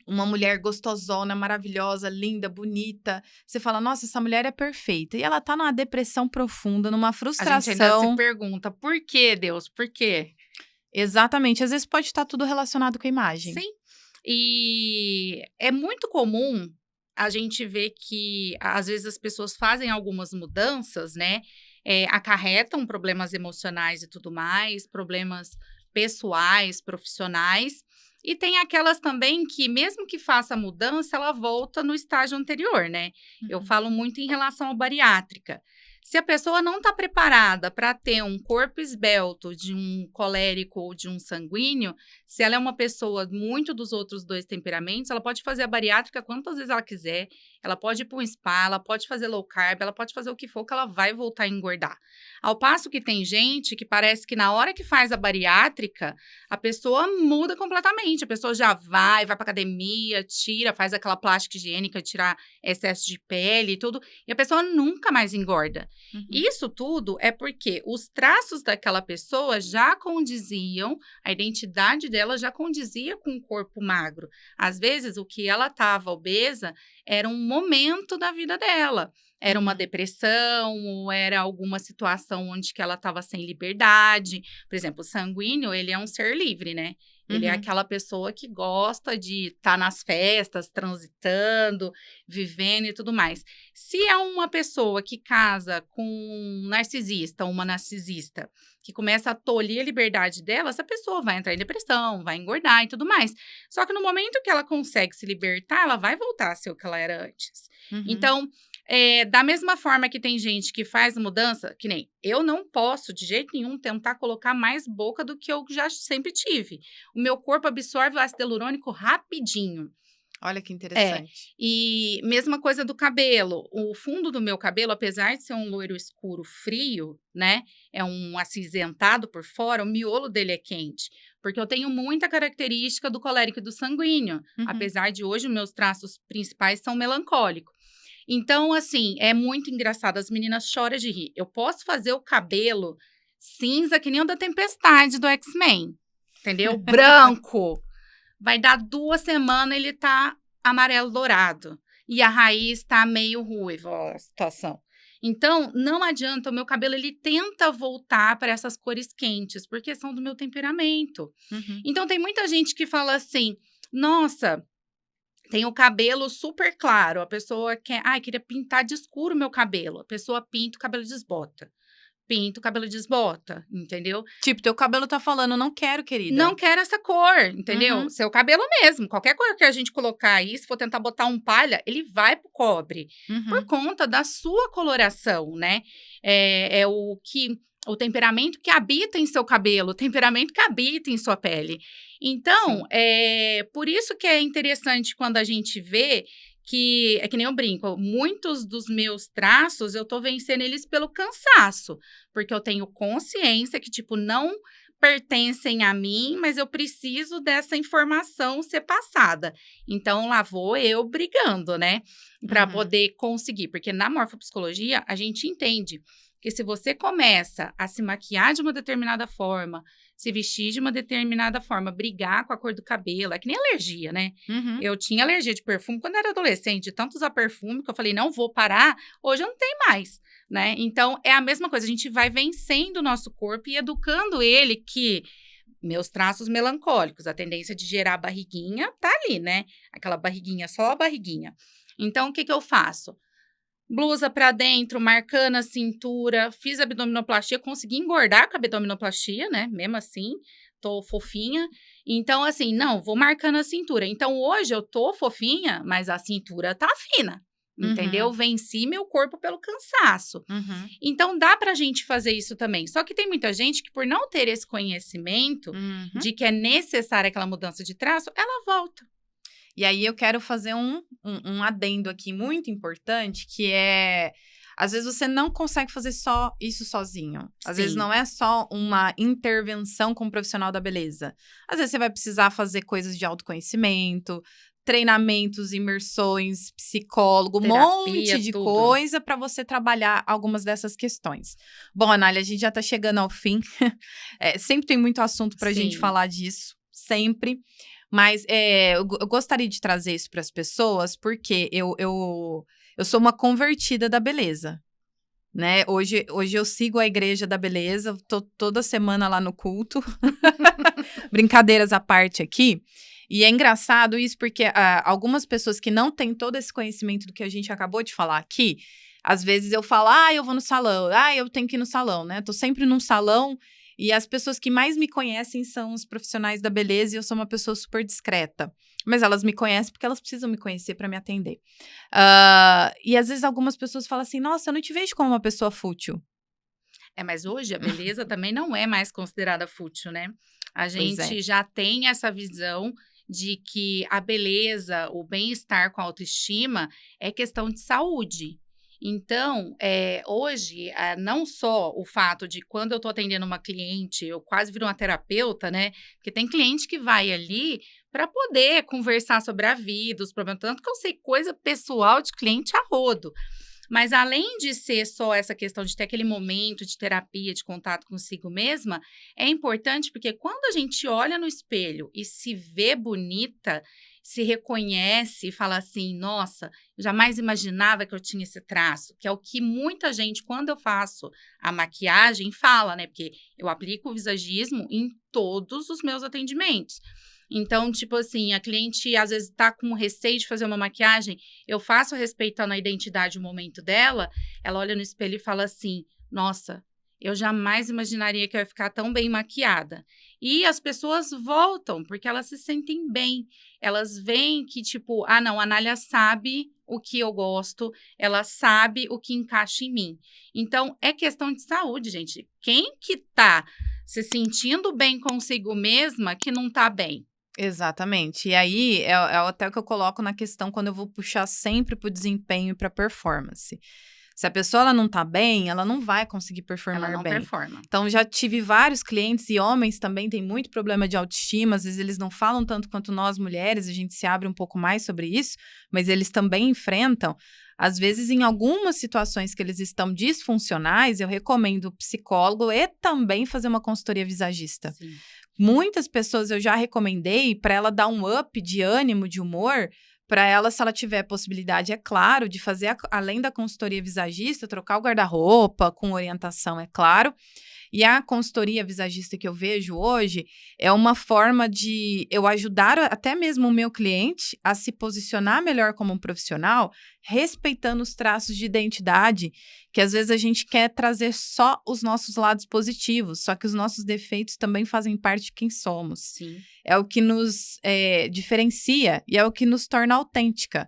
uma mulher gostosona, maravilhosa, linda, bonita. Você fala, nossa, essa mulher é perfeita. E ela tá numa depressão profunda, numa frustração. A gente ainda se pergunta, por que, Deus? Por quê? Exatamente. Às vezes pode estar tudo relacionado com a imagem. Sim. E é muito comum a gente ver que, às vezes, as pessoas fazem algumas mudanças, né? Acarretam problemas emocionais e tudo mais, problemas pessoais, profissionais. E tem aquelas também que, mesmo que faça a mudança, ela volta no estágio anterior, né? Eu falo muito em relação à bariátrica. Se a pessoa não está preparada para ter um corpo esbelto de um colérico ou de um sanguíneo, se ela é uma pessoa muito dos outros dois temperamentos, ela pode fazer a bariátrica quantas vezes ela quiser, ela pode ir para um spa, ela pode fazer low carb, ela pode fazer o que for, que ela vai voltar a engordar. Ao passo que tem gente que parece que na hora que faz a bariátrica, a pessoa muda completamente, a pessoa já vai para academia, faz aquela plástica higiênica, tirar excesso de pele e tudo, e a pessoa nunca mais engorda. Isso tudo é porque os traços daquela pessoa já condiziam, a identidade dela já condizia com o corpo magro. Às vezes, o que ela estava obesa era um momento da vida dela. Era uma depressão, ou era alguma situação onde que ela estava sem liberdade. Por exemplo, o sanguíneo, ele é um ser livre, né? Ele é aquela pessoa que gosta de estar nas festas, transitando, vivendo e tudo mais. Se é uma pessoa que casa com um narcisista, uma narcisista, que começa a tolir a liberdade dela, essa pessoa vai entrar em depressão, vai engordar e tudo mais. Só que no momento que ela consegue se libertar, ela vai voltar a ser o que ela era antes. Então, da mesma forma que tem gente que faz mudança, que nem eu não posso de jeito nenhum tentar colocar mais boca do que eu já sempre tive. O meu corpo absorve o ácido hialurônico rapidinho. Olha que interessante. E mesma coisa do cabelo. O fundo do meu cabelo, apesar de ser um loiro escuro frio, né? É um acinzentado por fora, o miolo dele é quente. Porque eu tenho muita característica do colérico e do sanguíneo. Apesar de hoje, os meus traços principais são melancólicos. Então, assim, é muito engraçado. As meninas choram de rir. Eu posso fazer o cabelo cinza, que nem o da Tempestade do X-Men. Entendeu? Branco. Vai dar 2 semanas, ele tá amarelo dourado. E a raiz tá meio ruiva, ó, a situação. Então, não adianta, o meu cabelo, ele tenta voltar para essas cores quentes, porque são do meu temperamento. Então, tem muita gente que fala assim, nossa, tem o cabelo super claro, a pessoa quer, queria pintar de escuro o meu cabelo. A pessoa pinta, o cabelo desbota. Pinta, o cabelo desbota, entendeu? Tipo, teu cabelo tá falando, não quero, querida. Não quero essa cor, entendeu? Seu cabelo mesmo. Qualquer cor que a gente colocar aí, se for tentar botar um palha, ele vai pro cobre. Por conta da sua coloração, né? É o temperamento que habita em seu cabelo, o temperamento que habita em sua pele. Então, por isso que é interessante quando a gente vê que, é que nem eu brinco, muitos dos meus traços, eu tô vencendo eles pelo cansaço, porque eu tenho consciência que, tipo, não pertencem a mim, mas eu preciso dessa informação ser passada. Então, lá vou eu brigando, né? Para poder conseguir, porque na morfopsicologia, a gente entende que se você começa a se maquiar de uma determinada forma, se vestir de uma determinada forma, brigar com a cor do cabelo, é que nem alergia, né? Eu tinha alergia de perfume quando era adolescente, de tanto usar perfume que eu falei, não vou parar, hoje eu não tenho mais, né? Então, é a mesma coisa, a gente vai vencendo o nosso corpo e educando ele que meus traços melancólicos, a tendência de gerar barriguinha tá ali, né? Aquela barriguinha, só a barriguinha. Então, o que eu faço? blusa pra dentro, marcando a cintura, fiz abdominoplastia, consegui engordar com a abdominoplastia, né? Mesmo assim, tô fofinha. Então, assim, não, vou marcando a cintura. Então, hoje eu tô fofinha, mas a cintura tá fina, entendeu? Uhum. Venci meu corpo pelo cansaço. Uhum. Então, dá pra gente fazer isso também. Só que tem muita gente que, por não ter esse conhecimento Uhum. de que é necessária aquela mudança de traço, ela volta. E aí eu quero fazer um adendo aqui muito importante, que é... Às vezes você não consegue fazer só isso sozinho. Às vezes Sim. não é só uma intervenção com um profissional da beleza. Às vezes você vai precisar fazer coisas de autoconhecimento, treinamentos, imersões, psicólogo, um monte Terapia, de tudo. coisa para você trabalhar algumas dessas questões. Bom, Anália, a gente já está chegando ao fim. Sempre tem muito assunto para a gente Sim. falar disso, sempre. Mas eu gostaria de trazer isso para as pessoas, porque eu sou uma convertida da beleza, né? Hoje eu sigo a Igreja da Beleza, tô toda semana lá no culto. Brincadeiras à parte aqui. E é engraçado isso, porque algumas pessoas que não têm todo esse conhecimento do que a gente acabou de falar aqui, às vezes eu falo, eu vou no salão, eu tenho que ir no salão, né? Tô sempre num salão. E as pessoas que mais me conhecem são os profissionais da beleza e eu sou uma pessoa super discreta. Mas elas me conhecem porque elas precisam me conhecer para me atender. E às vezes algumas pessoas falam assim, nossa, eu não te vejo como uma pessoa fútil. Mas hoje a beleza também não é mais considerada fútil, né? A Pois é. gente já tem essa visão de que a beleza, o bem-estar com a autoestima é questão de saúde. Então, hoje, não só o fato de quando eu estou atendendo uma cliente, eu quase viro uma terapeuta, né? Porque tem cliente que vai ali para poder conversar sobre a vida, os problemas, tanto que eu sei coisa pessoal de cliente a rodo. Mas além de ser só essa questão de ter aquele momento de terapia, de contato consigo mesma, é importante porque quando a gente olha no espelho e se vê bonita, se reconhece e fala assim, nossa, eu jamais imaginava que eu tinha esse traço, que é o que muita gente, quando eu faço a maquiagem, fala, né? Porque eu aplico o visagismo em todos os meus atendimentos. Então, tipo assim, a cliente às vezes tá com receio de fazer uma maquiagem, eu faço respeitando a identidade e o momento dela, ela olha no espelho e fala assim, nossa, eu jamais imaginaria que eu ia ficar tão bem maquiada. E as pessoas voltam, porque elas se sentem bem. Elas veem que, tipo, não, a Anália sabe o que eu gosto, ela sabe o que encaixa em mim. Então, é questão de saúde, gente. Quem que tá se sentindo bem consigo mesma que não tá bem? Exatamente. E aí, é até o que eu coloco na questão quando eu vou puxar sempre para o desempenho e para performance. Se a pessoa ela não tá bem, ela não vai conseguir Ela performar não bem. performa. Então, já tive vários clientes e homens também têm muito problema de autoestima. Às vezes eles não falam tanto quanto nós mulheres, a gente se abre um pouco mais sobre isso, mas eles também enfrentam. Às vezes, em algumas situações que eles estão disfuncionais, eu recomendo psicólogo e também fazer uma consultoria visagista. Sim. Muitas pessoas eu já recomendei para ela dar um up de ânimo, de humor, para ela, se ela tiver possibilidade, é claro, de fazer, além da consultoria visagista, trocar o guarda-roupa com orientação, é claro. E a consultoria visagista que eu vejo hoje é uma forma de eu ajudar até mesmo o meu cliente a se posicionar melhor como um profissional, respeitando os traços de identidade, que às vezes a gente quer trazer só os nossos lados positivos, só que os nossos defeitos também fazem parte de quem somos. Sim. É o que nos diferencia e é o que nos torna autêntica.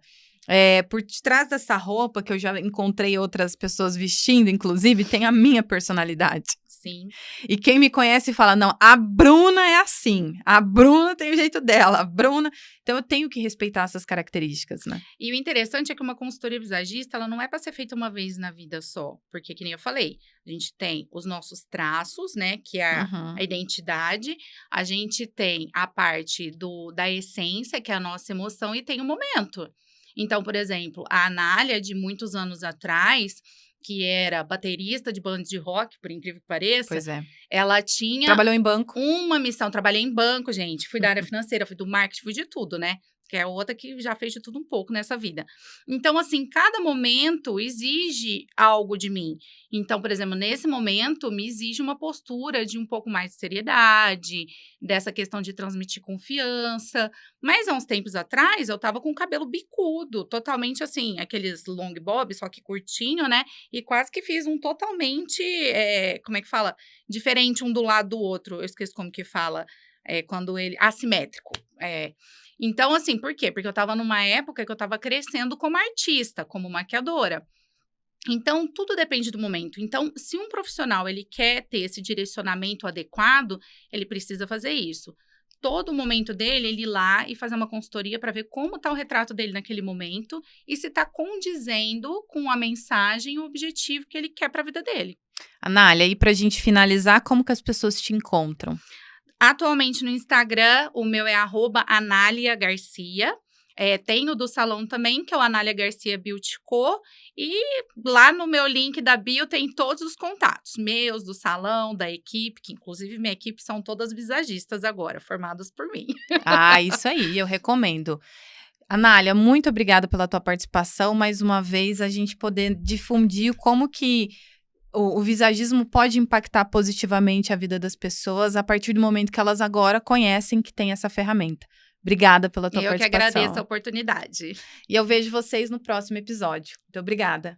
Por trás dessa roupa que eu já encontrei outras pessoas vestindo, inclusive, tem a minha personalidade. Sim. E quem me conhece fala, não, a Bruna é assim, a Bruna tem o jeito dela, a Bruna... Então, eu tenho que respeitar essas características, né? E o interessante é que uma consultoria visagista, ela não é para ser feita uma vez na vida só. Porque, que nem eu falei, a gente tem os nossos traços, né? Que é a identidade. A gente tem a parte da essência, que é a nossa emoção. E tem o momento. Então, por exemplo, a Anália, de muitos anos atrás, que era baterista de banda de rock, por incrível que pareça, Pois é. ela tinha Trabalhou em banco. uma missão. Trabalhei em banco, gente. Fui da área financeira, fui do marketing, fui de tudo, né? Que é outra que já fez de tudo um pouco nessa vida. Então, assim, cada momento exige algo de mim. Então, por exemplo, nesse momento, me exige uma postura de um pouco mais de seriedade, dessa questão de transmitir confiança. Mas, há uns tempos atrás, eu tava com o cabelo bicudo, totalmente assim, aqueles long bob, só que curtinho, né? E quase que fiz um totalmente, como é que fala? Diferente um do lado do outro. Eu esqueço como que fala. Quando ele... Assimétrico. Então, assim, por quê? Porque eu estava numa época que eu estava crescendo como artista, como maquiadora. Então, tudo depende do momento. Então, se um profissional ele quer ter esse direcionamento adequado, ele precisa fazer isso. Todo momento dele, ele ir lá e fazer uma consultoria para ver como está o retrato dele naquele momento e se está condizendo com a mensagem e o objetivo que ele quer para a vida dele. Anália, e pra gente finalizar, como que as pessoas te encontram? Atualmente no Instagram, o meu é @AnáliaGarcia. Tem o do salão também, que é o Anália Garcia Beauty Co. E lá no meu link da bio tem todos os contatos. Meus, do salão, da equipe, que inclusive minha equipe são todas visagistas agora, formadas por mim. Ah, isso aí, eu recomendo. Anália, muito obrigada pela tua participação. Mais uma vez, a gente poder difundir como que o visagismo pode impactar positivamente a vida das pessoas a partir do momento que elas agora conhecem que tem essa ferramenta. Obrigada pela tua participação. Eu que agradeço a oportunidade. E eu vejo vocês no próximo episódio. Muito obrigada.